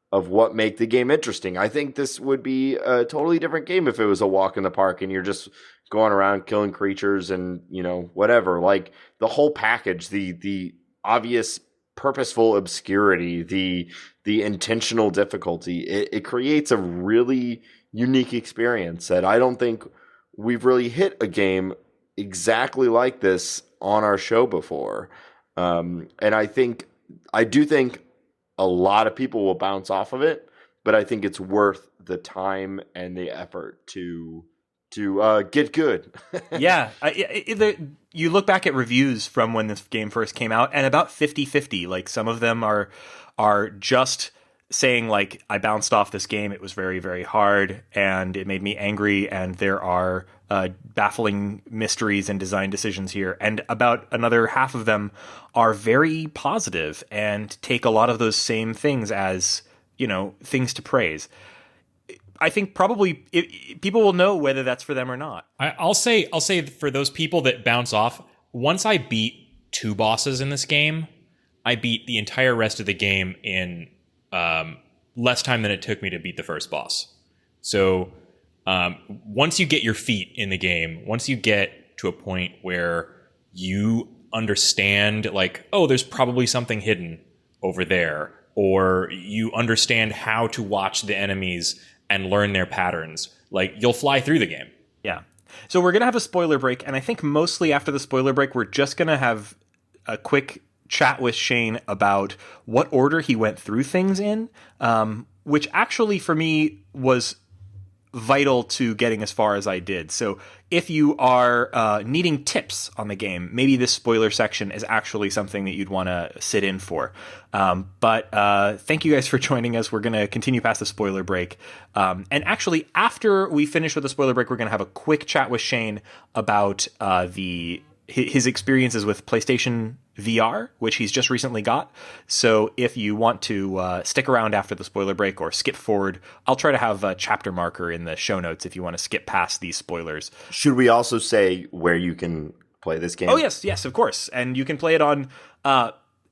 S3: what make the game interesting. I think this would be a totally different game if it was a walk in the park and you're just going around killing creatures and, you know, whatever. Like the whole package, the obvious purposeful obscurity, the intentional difficulty, it creates a really unique experience that I don't think we've really hit a game exactly like this on our show before. And I do think a lot of people will bounce off of it, but I think it's worth the time and the effort to get good.
S1: Yeah. You look back at reviews from when this game first came out, and about 50-50. Like, some of them are just saying like, I bounced off this game, it was very, very hard, and it made me angry, and there are baffling mysteries and design decisions here. And about another half of them are very positive and take a lot of those same things as, things to praise. I think probably people will know whether that's for them or not.
S2: I'll say for those people that bounce off, once I beat 2 bosses in this game, I beat the entire rest of the game in less time than it took me to beat the first boss. So once you get your feet in the game, once you get to a point where you understand, like, oh, there's probably something hidden over there, or you understand how to watch the enemies and learn their patterns, like, you'll fly through the game.
S1: Yeah. So we're going to have a spoiler break, and I think mostly after the spoiler break, we're just going to have a quick chat with Shane about what order he went through things in, which actually for me was vital to getting as far as I did. So if you are needing tips on the game, maybe this spoiler section is actually something that you'd want to sit in for. But thank you guys for joining us. We're going to continue past the spoiler break. And actually, after we finish with the spoiler break, we're going to have a quick chat with Shane about his experiences with PlayStation VR, which he's just recently got. So if you want to stick around after the spoiler break or skip forward, I'll try to have a chapter marker in the show notes if you want to skip past these spoilers.
S3: Should we also say where you can play this game?
S1: Oh, yes, of course. And you can play it on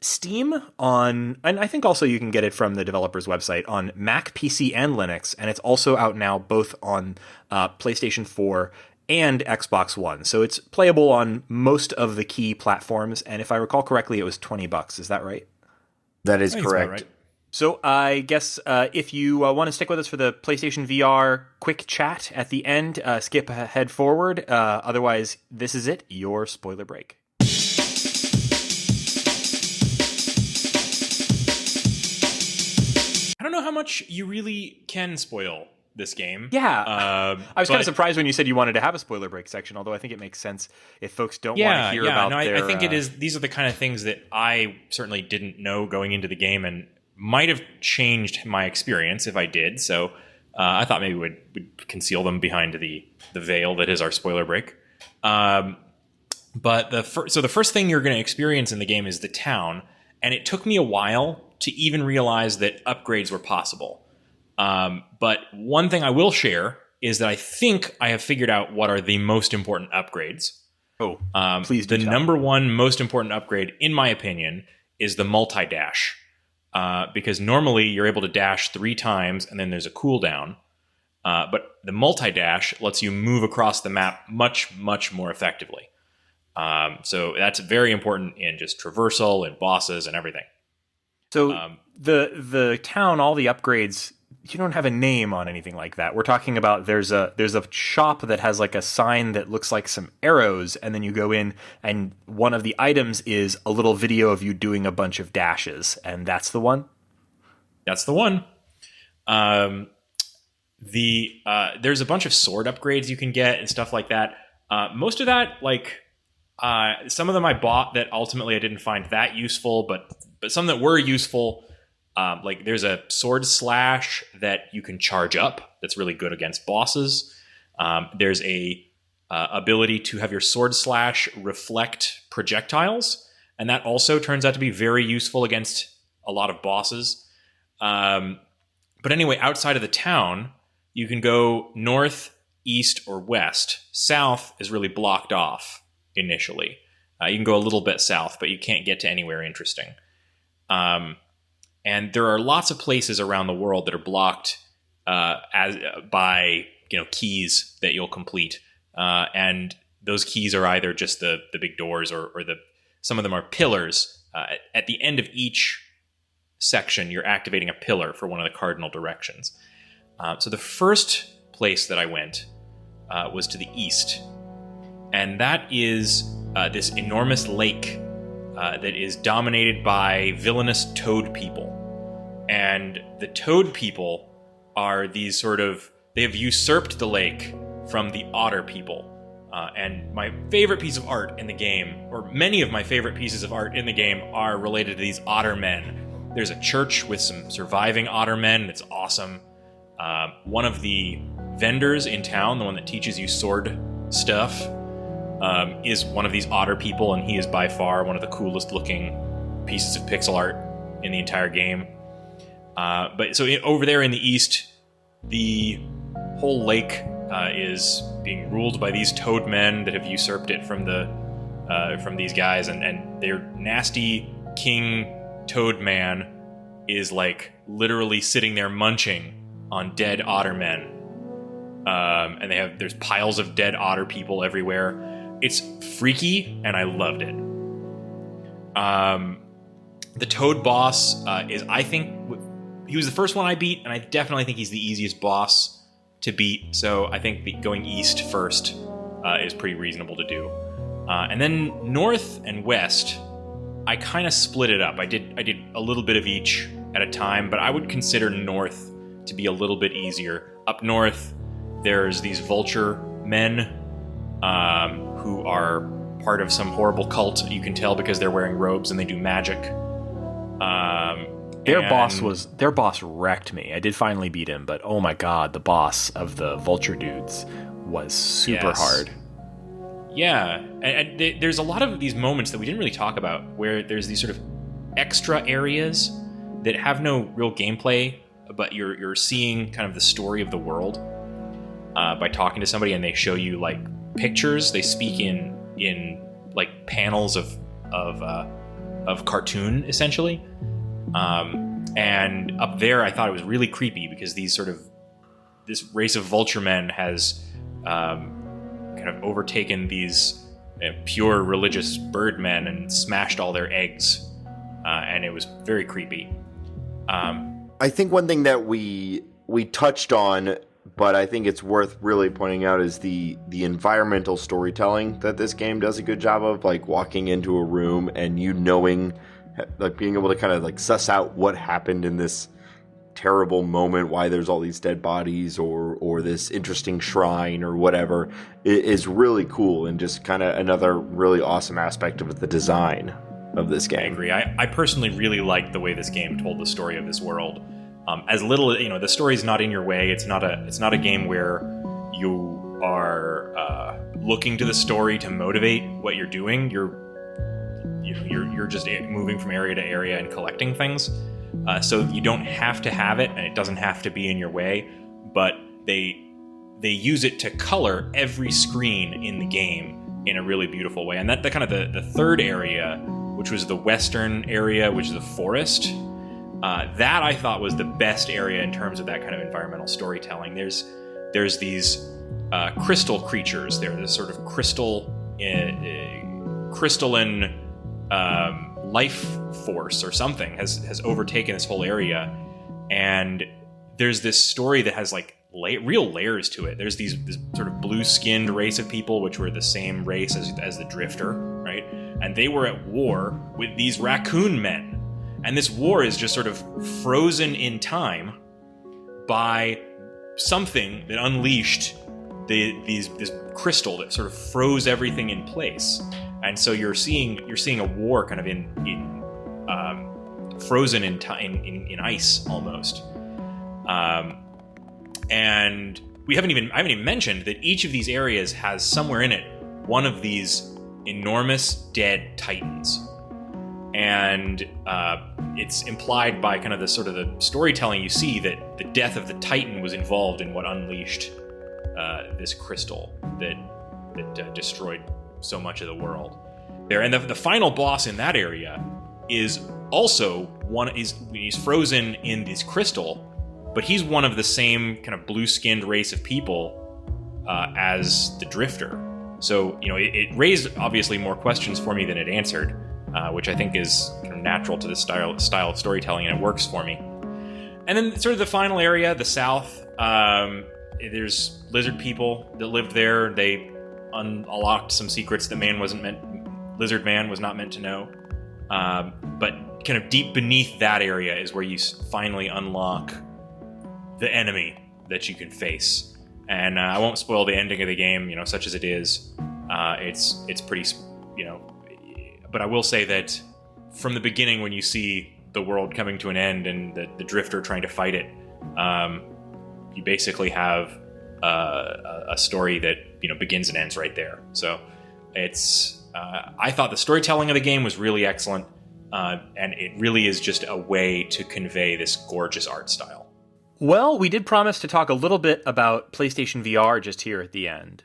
S1: Steam, and I think also you can get it from the developer's website on Mac, PC, and Linux. And it's also out now both on PlayStation 4 and Xbox One. So it's playable on most of the key platforms. And if I recall correctly, it was $20. Is that right?
S3: That is correct.
S2: Right.
S1: So I guess if you want to stick with us for the PlayStation VR quick chat at the end, skip ahead forward. Otherwise, this is it, your spoiler break.
S2: I don't know how much you really can spoil this game.
S1: Yeah. I was kind of surprised when you said you wanted to have a spoiler break section, although I think it makes sense if folks don't want to hear about their...
S2: I think it is. These are the kind of things that I certainly didn't know going into the game and might have changed my experience if I did. So I thought maybe we'd conceal them behind the veil that is our spoiler break. But the first thing you're going to experience in the game is the town, and it took me a while to even realize that upgrades were possible. But one thing I will share is that I think I have figured out what are the most important upgrades.
S1: Oh, please do.
S2: The number one most important upgrade, in my opinion, is the multi-dash. Because normally you're able to dash 3 times and then there's a cooldown. But the multi-dash lets you move across the map much, much more effectively. So that's very important in just traversal and bosses and everything.
S1: So the town, all the upgrades, you don't have a name on anything like that. We're talking about there's a shop that has like a sign that looks like some arrows, and then you go in and one of the items is a little video of you doing a bunch of dashes, and that's the one?
S2: That's the one. There's a bunch of sword upgrades you can get and stuff like that. Most of that, some of them I bought that ultimately I didn't find that useful, but some that were useful. There's a sword slash that you can charge up that's really good against bosses. There's a ability to have your sword slash reflect projectiles, and that also turns out to be very useful against a lot of bosses. But anyway, outside of the town, you can go north, east, or west. South is really blocked off initially. You can go a little bit south, but you can't get to anywhere interesting. And there are lots of places around the world that are blocked by keys that you'll complete, and those keys are either just the big doors or some of them are pillars. At the end of each section, you're activating a pillar for one of the cardinal directions. So the first place that I went was to the east, and that is this enormous lake that is dominated by villainous toad people. And the toad people are these they have usurped the lake from the otter people. And my favorite piece of art in the game, or many of my favorite pieces of art in the game, are related to these otter men. There's a church with some surviving otter men. That's awesome. One of the vendors in town, the one that teaches you sword stuff, is one of these otter people, and he is by far one of the coolest looking pieces of pixel art in the entire game. But so over there in the east, the whole lake is being ruled by these toad men that have usurped it from these guys, and their nasty king toad man is like literally sitting there munching on dead otter men. And there's piles of dead otter people everywhere. It's freaky, and I loved it. The toad boss is, I think, he was the first one I beat, and I definitely think he's the easiest boss to beat. So I think going east first is pretty reasonable to do. And then north and west, I kind of split it up. I did a little bit of each at a time, but I would consider north to be a little bit easier. Up north, there's these vulture men who are part of some horrible cult. You can tell because they're wearing robes and they do magic.
S1: Their boss wrecked me. I did finally beat him, but oh my god, the boss of the vulture dudes was super hard.
S2: Yeah, and there's a lot of these moments that we didn't really talk about where there's these sort of extra areas that have no real gameplay, but you're seeing kind of the story of the world by talking to somebody, and they show you like pictures. They speak in like panels of cartoon essentially. And up there, I thought it was really creepy because this race of vulture men has kind of overtaken these pure religious birdmen and smashed all their eggs, and it was very creepy.
S3: I think one thing that we touched on, but I think it's worth really pointing out, is the environmental storytelling that this game does a good job of, like walking into a room and you knowing, like being able to kind of like suss out what happened in this terrible moment, why there's all these dead bodies or this interesting shrine or whatever, is really cool, and just kind of another really awesome aspect of the design of this game.
S2: I agree. I personally really liked the way this game told the story of this world. As little, the story's not in your way. It's not a game where you are looking to the story to motivate what you're doing. You're just moving from area to area and collecting things. So you don't have to have it, and it doesn't have to be in your way, but they use it to color every screen in the game in a really beautiful way. And that the kind of the third area, which was the western area, which is the forest, that I thought was the best area in terms of that kind of environmental storytelling. There's these crystal creatures. They're this sort of crystalline life force or something has overtaken this whole area, and there's this story that has like real layers to it. There's this sort of blue-skinned race of people, which were the same race as the Drifter, right? And they were at war with these raccoon men, and this war is just sort of frozen in time by something that unleashed this crystal that sort of froze everything in place. And so you're seeing a war kind of in frozen in ice almost. And I haven't even mentioned that each of these areas has somewhere in it one of these enormous dead titans. And it's implied by kind of the sort of the storytelling you see that the death of the titan was involved in what unleashed this crystal that destroyed so much of the world there. And the final boss in that area is also he's frozen in this crystal, but he's one of the same kind of blue-skinned race of people as the Drifter. So, it raised obviously more questions for me than it answered, which I think is kind of natural to the style of storytelling, and it works for me. And then sort of the final area, the south, there's lizard people that lived there. They unlocked some secrets that Lizard Man was not meant to know. But kind of deep beneath that area is where you finally unlock the enemy that you can face. And I won't spoil the ending of the game, such as it is. It's pretty, but I will say that from the beginning, when you see the world coming to an end and the drifter trying to fight it. You basically have a story that begins and ends right there. So it's I thought the storytelling of the game was really excellent, and it really is just a way to convey this gorgeous art style.
S1: Well, we did promise to talk a little bit about PlayStation VR just here at the end.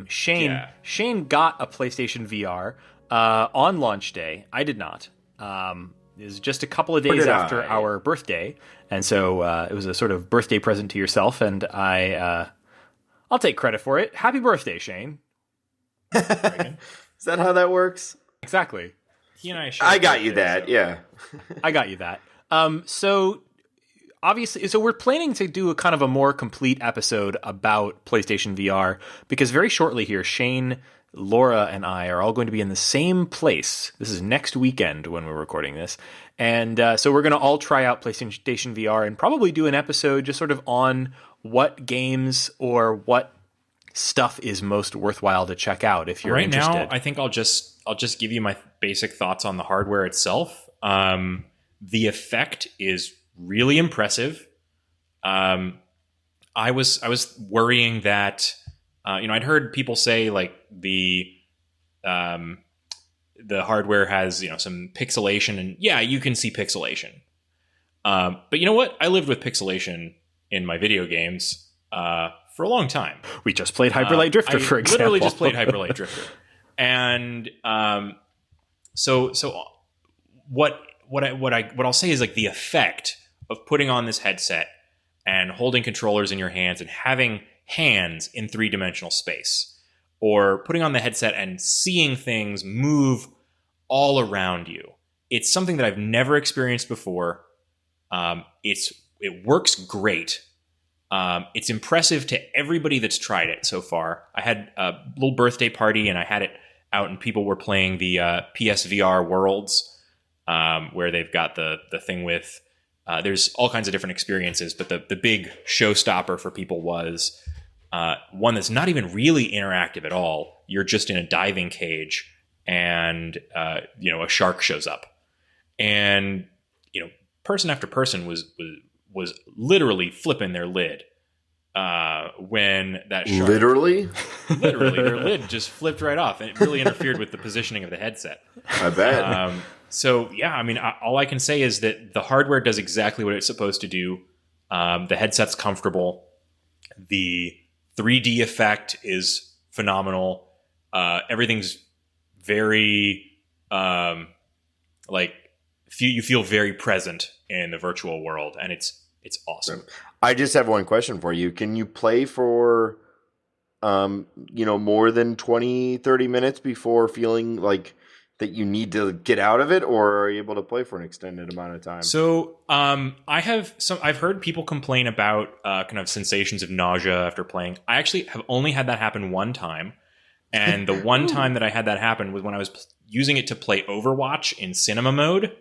S1: Shane got a PlayStation VR on launch day. I did not. It was just a couple of days after our birthday, and so it was a sort of birthday present to yourself, and I'll take credit for it. Happy birthday, Shane.
S3: Is that how that works?
S1: Exactly.
S2: He and
S3: I got you that, yeah.
S1: I got you that. So obviously, so we're planning to do a kind of a more complete episode about PlayStation VR, because very shortly here, Shane, Laura, and I are all going to be in the same place. This is next weekend when we're recording this. And so we're going to all try out PlayStation VR and probably do an episode just sort of on what games or what stuff is most worthwhile to check out if you're interested.
S2: Right now, I think I'll just give you my basic thoughts on the hardware itself. The effect is really impressive. I was worrying that I'd heard people say like the hardware has some pixelation, and yeah, you can see pixelation. But you know what? I lived with pixelation in my video games for a long time.
S1: We just played Hyper Light Drifter, for example.
S2: Literally just played Hyper Light Drifter, and so what I'll say is like the effect of putting on this headset and holding controllers in your hands and having hands in three-dimensional space, or putting on the headset and seeing things move all around you. It's something that I've never experienced before. It works great. It's impressive to everybody that's tried it so far. I had a little birthday party and I had it out, and people were playing the PSVR Worlds, where they've got the thing with there's all kinds of different experiences, but the big showstopper for people was one that's not even really interactive at all. You're just in a diving cage, and a shark shows up, and person after person was literally flipping their lid when that shark
S3: literally
S2: their lid just flipped right off, and it really interfered with the positioning of the headset.
S3: I bet.
S2: So yeah, I mean, all I can say is that the hardware does exactly what it's supposed to do. The headset's comfortable. The 3D effect is phenomenal. Everything's very you feel very present in the virtual world, and it's awesome.
S3: I just have one question for you. Can you play for more than 20-30 minutes before feeling like that you need to get out of it, or are you able to play for an extended amount of time?
S2: So I've heard people complain about kind of sensations of nausea after playing. I actually have only had that happen one time, and the one time that I had that happen was when I was using it to play Overwatch in cinema mode,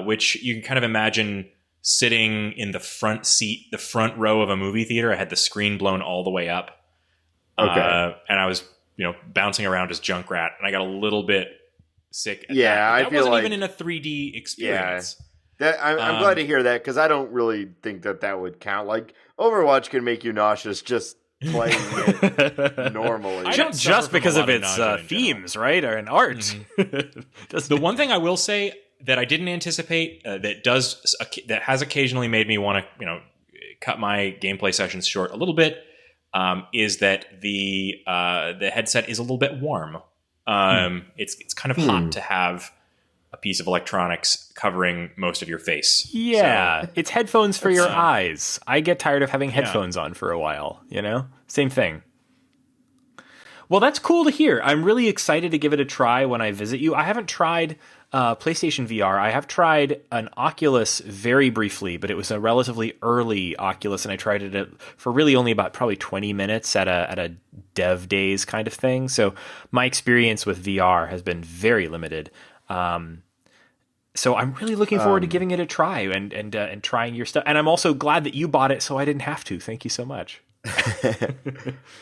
S2: which you can kind of imagine sitting in the front seat, the front row of a movie theater. I had the screen blown all the way up. Okay. And I was, bouncing around as Junkrat, and I got a little bit sick.
S3: I feel
S2: wasn't
S3: like
S2: even in a 3D experience.
S3: Yeah. I'm glad to hear that, because I don't really think that would count. Like, Overwatch can make you nauseous just playing it normally.
S1: Just because of its themes, right? Or an art.
S2: Mm-hmm. The one thing I will say that I didn't anticipate that has occasionally made me want to cut my gameplay sessions short a little bit is that the headset is a little bit warm. It's kind of hot to have a piece of electronics covering most of your face.
S1: Yeah, so, it's headphones for your eyes. I get tired of having headphones on for a while, Same thing. Well, that's cool to hear. I'm really excited to give it a try when I visit you. I haven't tried PlayStation VR. I have tried an Oculus very briefly, but it was a relatively early Oculus, and I tried it for really only about probably 20 minutes at a dev days kind of thing. So my experience with VR has been very limited. So I'm really looking forward to giving it a try and trying your stuff. And I'm also glad that you bought it so I didn't have to. Thank you so much.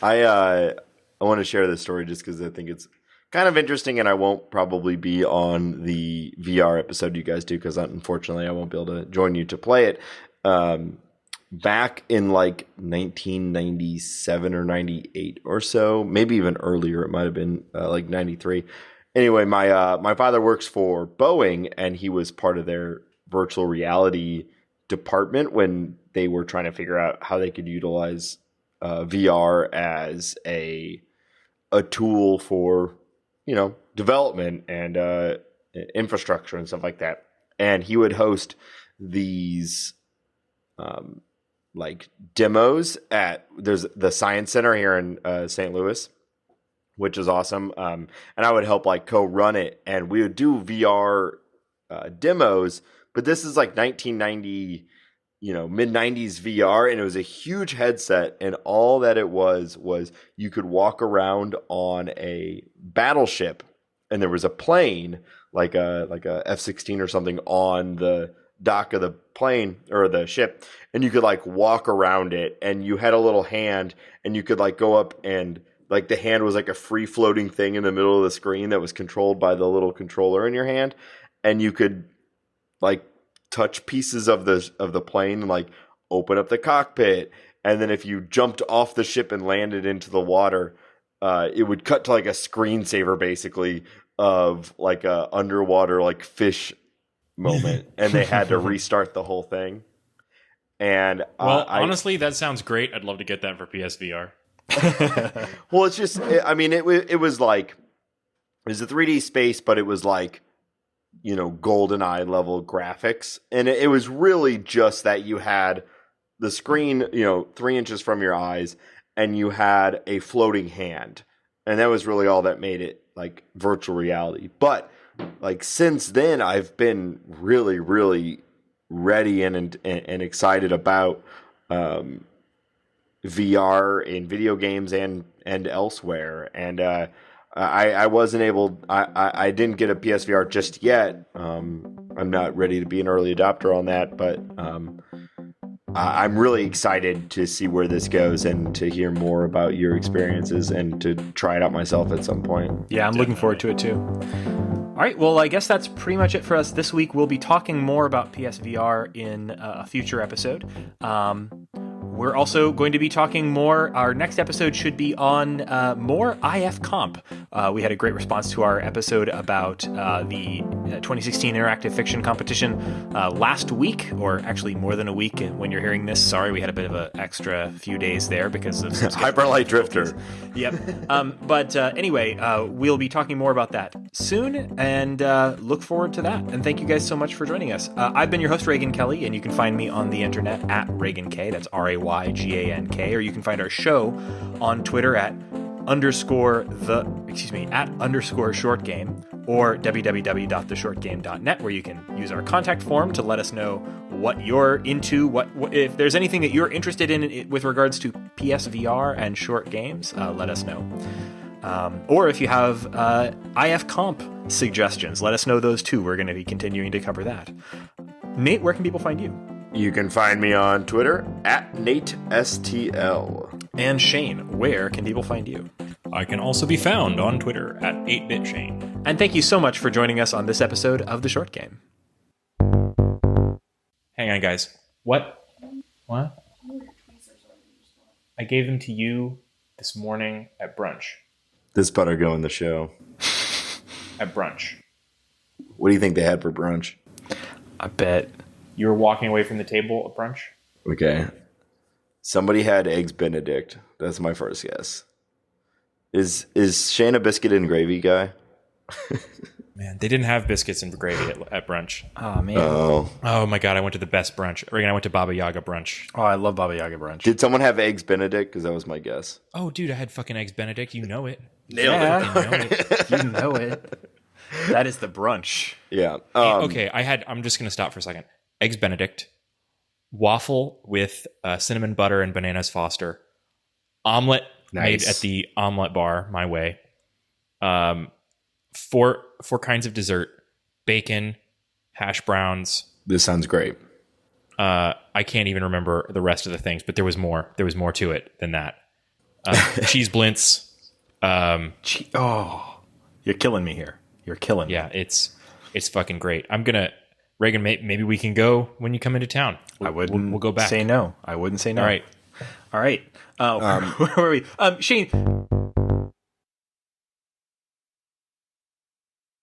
S3: I want to share this story just because I think it's kind of interesting, and I won't probably be on the VR episode you guys do because unfortunately I won't be able to join you to play it. Back in like 1997 or 98 or so, maybe even earlier, it might have been like 93. Anyway, my father works for Boeing, and he was part of their virtual reality department when they were trying to figure out how they could utilize VR as a tool for, development and infrastructure and stuff like that. And he would host these like demos there's the Science Center here in St. Louis, which is awesome. And I would help like co-run it, and we would do VR demos. But this is like 1990, mid 90s VR, and it was a huge headset, and all that it was you could walk around on a battleship, and there was a plane like a F-16 or something on the dock of the plane or the ship, and you could like walk around it, and you had a little hand, and you could like go up, and like the hand was like a free floating thing in the middle of the screen that was controlled by the little controller in your hand, and you could like touch pieces of the plane and like open up the cockpit, and then if you jumped off the ship and landed into the water, it would cut to like a screensaver basically of like a underwater like fish moment, and they had to restart the whole thing. And
S2: honestly, that sounds great. I'd love to get that for PSVR.
S3: Well, it's just, it was like, it was a 3D space, but it was like, GoldenEye level graphics. And it was really just that you had the screen, 3 inches from your eyes, and you had a floating hand. And that was really all that made it like virtual reality. But like since then, I've been really, really ready and excited about VR in video games and elsewhere. And I wasn't able. I didn't get a PSVR just yet. I'm not ready to be an early adopter on that, but I'm really excited to see where this goes and to hear more about your experiences and to try it out myself at some point.
S1: Yeah, I'm looking forward to it too. All right, well, I guess that's pretty much it for us this week. We'll be talking more about PSVR in a future episode. We're also going to be talking more. Our next episode should be on more IF Comp. We had a great response to our episode about the 2016 Interactive Fiction Competition last week, or actually more than a week when you're hearing this. Sorry, we had a bit of an extra few days there because of some
S3: Hyperlight Drifter.
S1: Yep. But anyway, we'll be talking more about that soon, and look forward to that. And thank you guys so much for joining us. I've been your host, Reagan Kelly, and you can find me on the internet at Reagan K. That's RAYGANK, or you can find our show on Twitter at _shortgame or www.theshortgame.net, where you can use our contact form to let us know what you're into, what if there's anything that you're interested in with regards to PSVR and short games, let us know. Or if you have IF Comp suggestions, let us know those too. We're going to be continuing to cover that. Nate, where can people find you?
S3: You can find me on Twitter at NateSTL.
S1: And Shane, where can people find you?
S2: I can also be found on Twitter at 8BitShane.
S1: And thank you so much for joining us on this episode of The Short Game.
S2: Hang on, guys. What? I gave them to you this morning at brunch.
S3: This better go in the show.
S2: At brunch.
S3: What do you think they had for brunch?
S1: I bet.
S2: You were walking away from the table at brunch?
S3: Okay. Somebody had Eggs Benedict. That's my first guess. Is Shane a biscuit and gravy guy?
S2: Man, they didn't have biscuits and gravy at brunch.
S1: Oh, man.
S2: Oh, my God. I went to the best brunch. Reagan, I went to Baba Yaga brunch.
S1: Oh, I love Baba Yaga brunch.
S3: Did someone have Eggs Benedict? Because that was my guess.
S2: Oh, dude, I had fucking Eggs Benedict. You know it.
S1: Nailed it. You know it. That is the brunch.
S3: Yeah.
S2: Okay, I'm just going to stop for a second. Eggs Benedict, waffle with cinnamon butter and bananas Foster, omelet made at the omelet bar my way, four kinds of dessert, bacon, hash browns.
S3: This sounds great.
S2: I can't even remember the rest of the things, but there was more. There was more to it than that. Cheese blints.
S1: You're killing me here. You're killing me.
S2: Yeah, it's fucking great. I'm gonna Reagan. Maybe we can go when you come into town.
S1: We'll
S2: go back.
S1: Say no. I wouldn't say no.
S2: All right.
S1: All right. Where were we? Shane.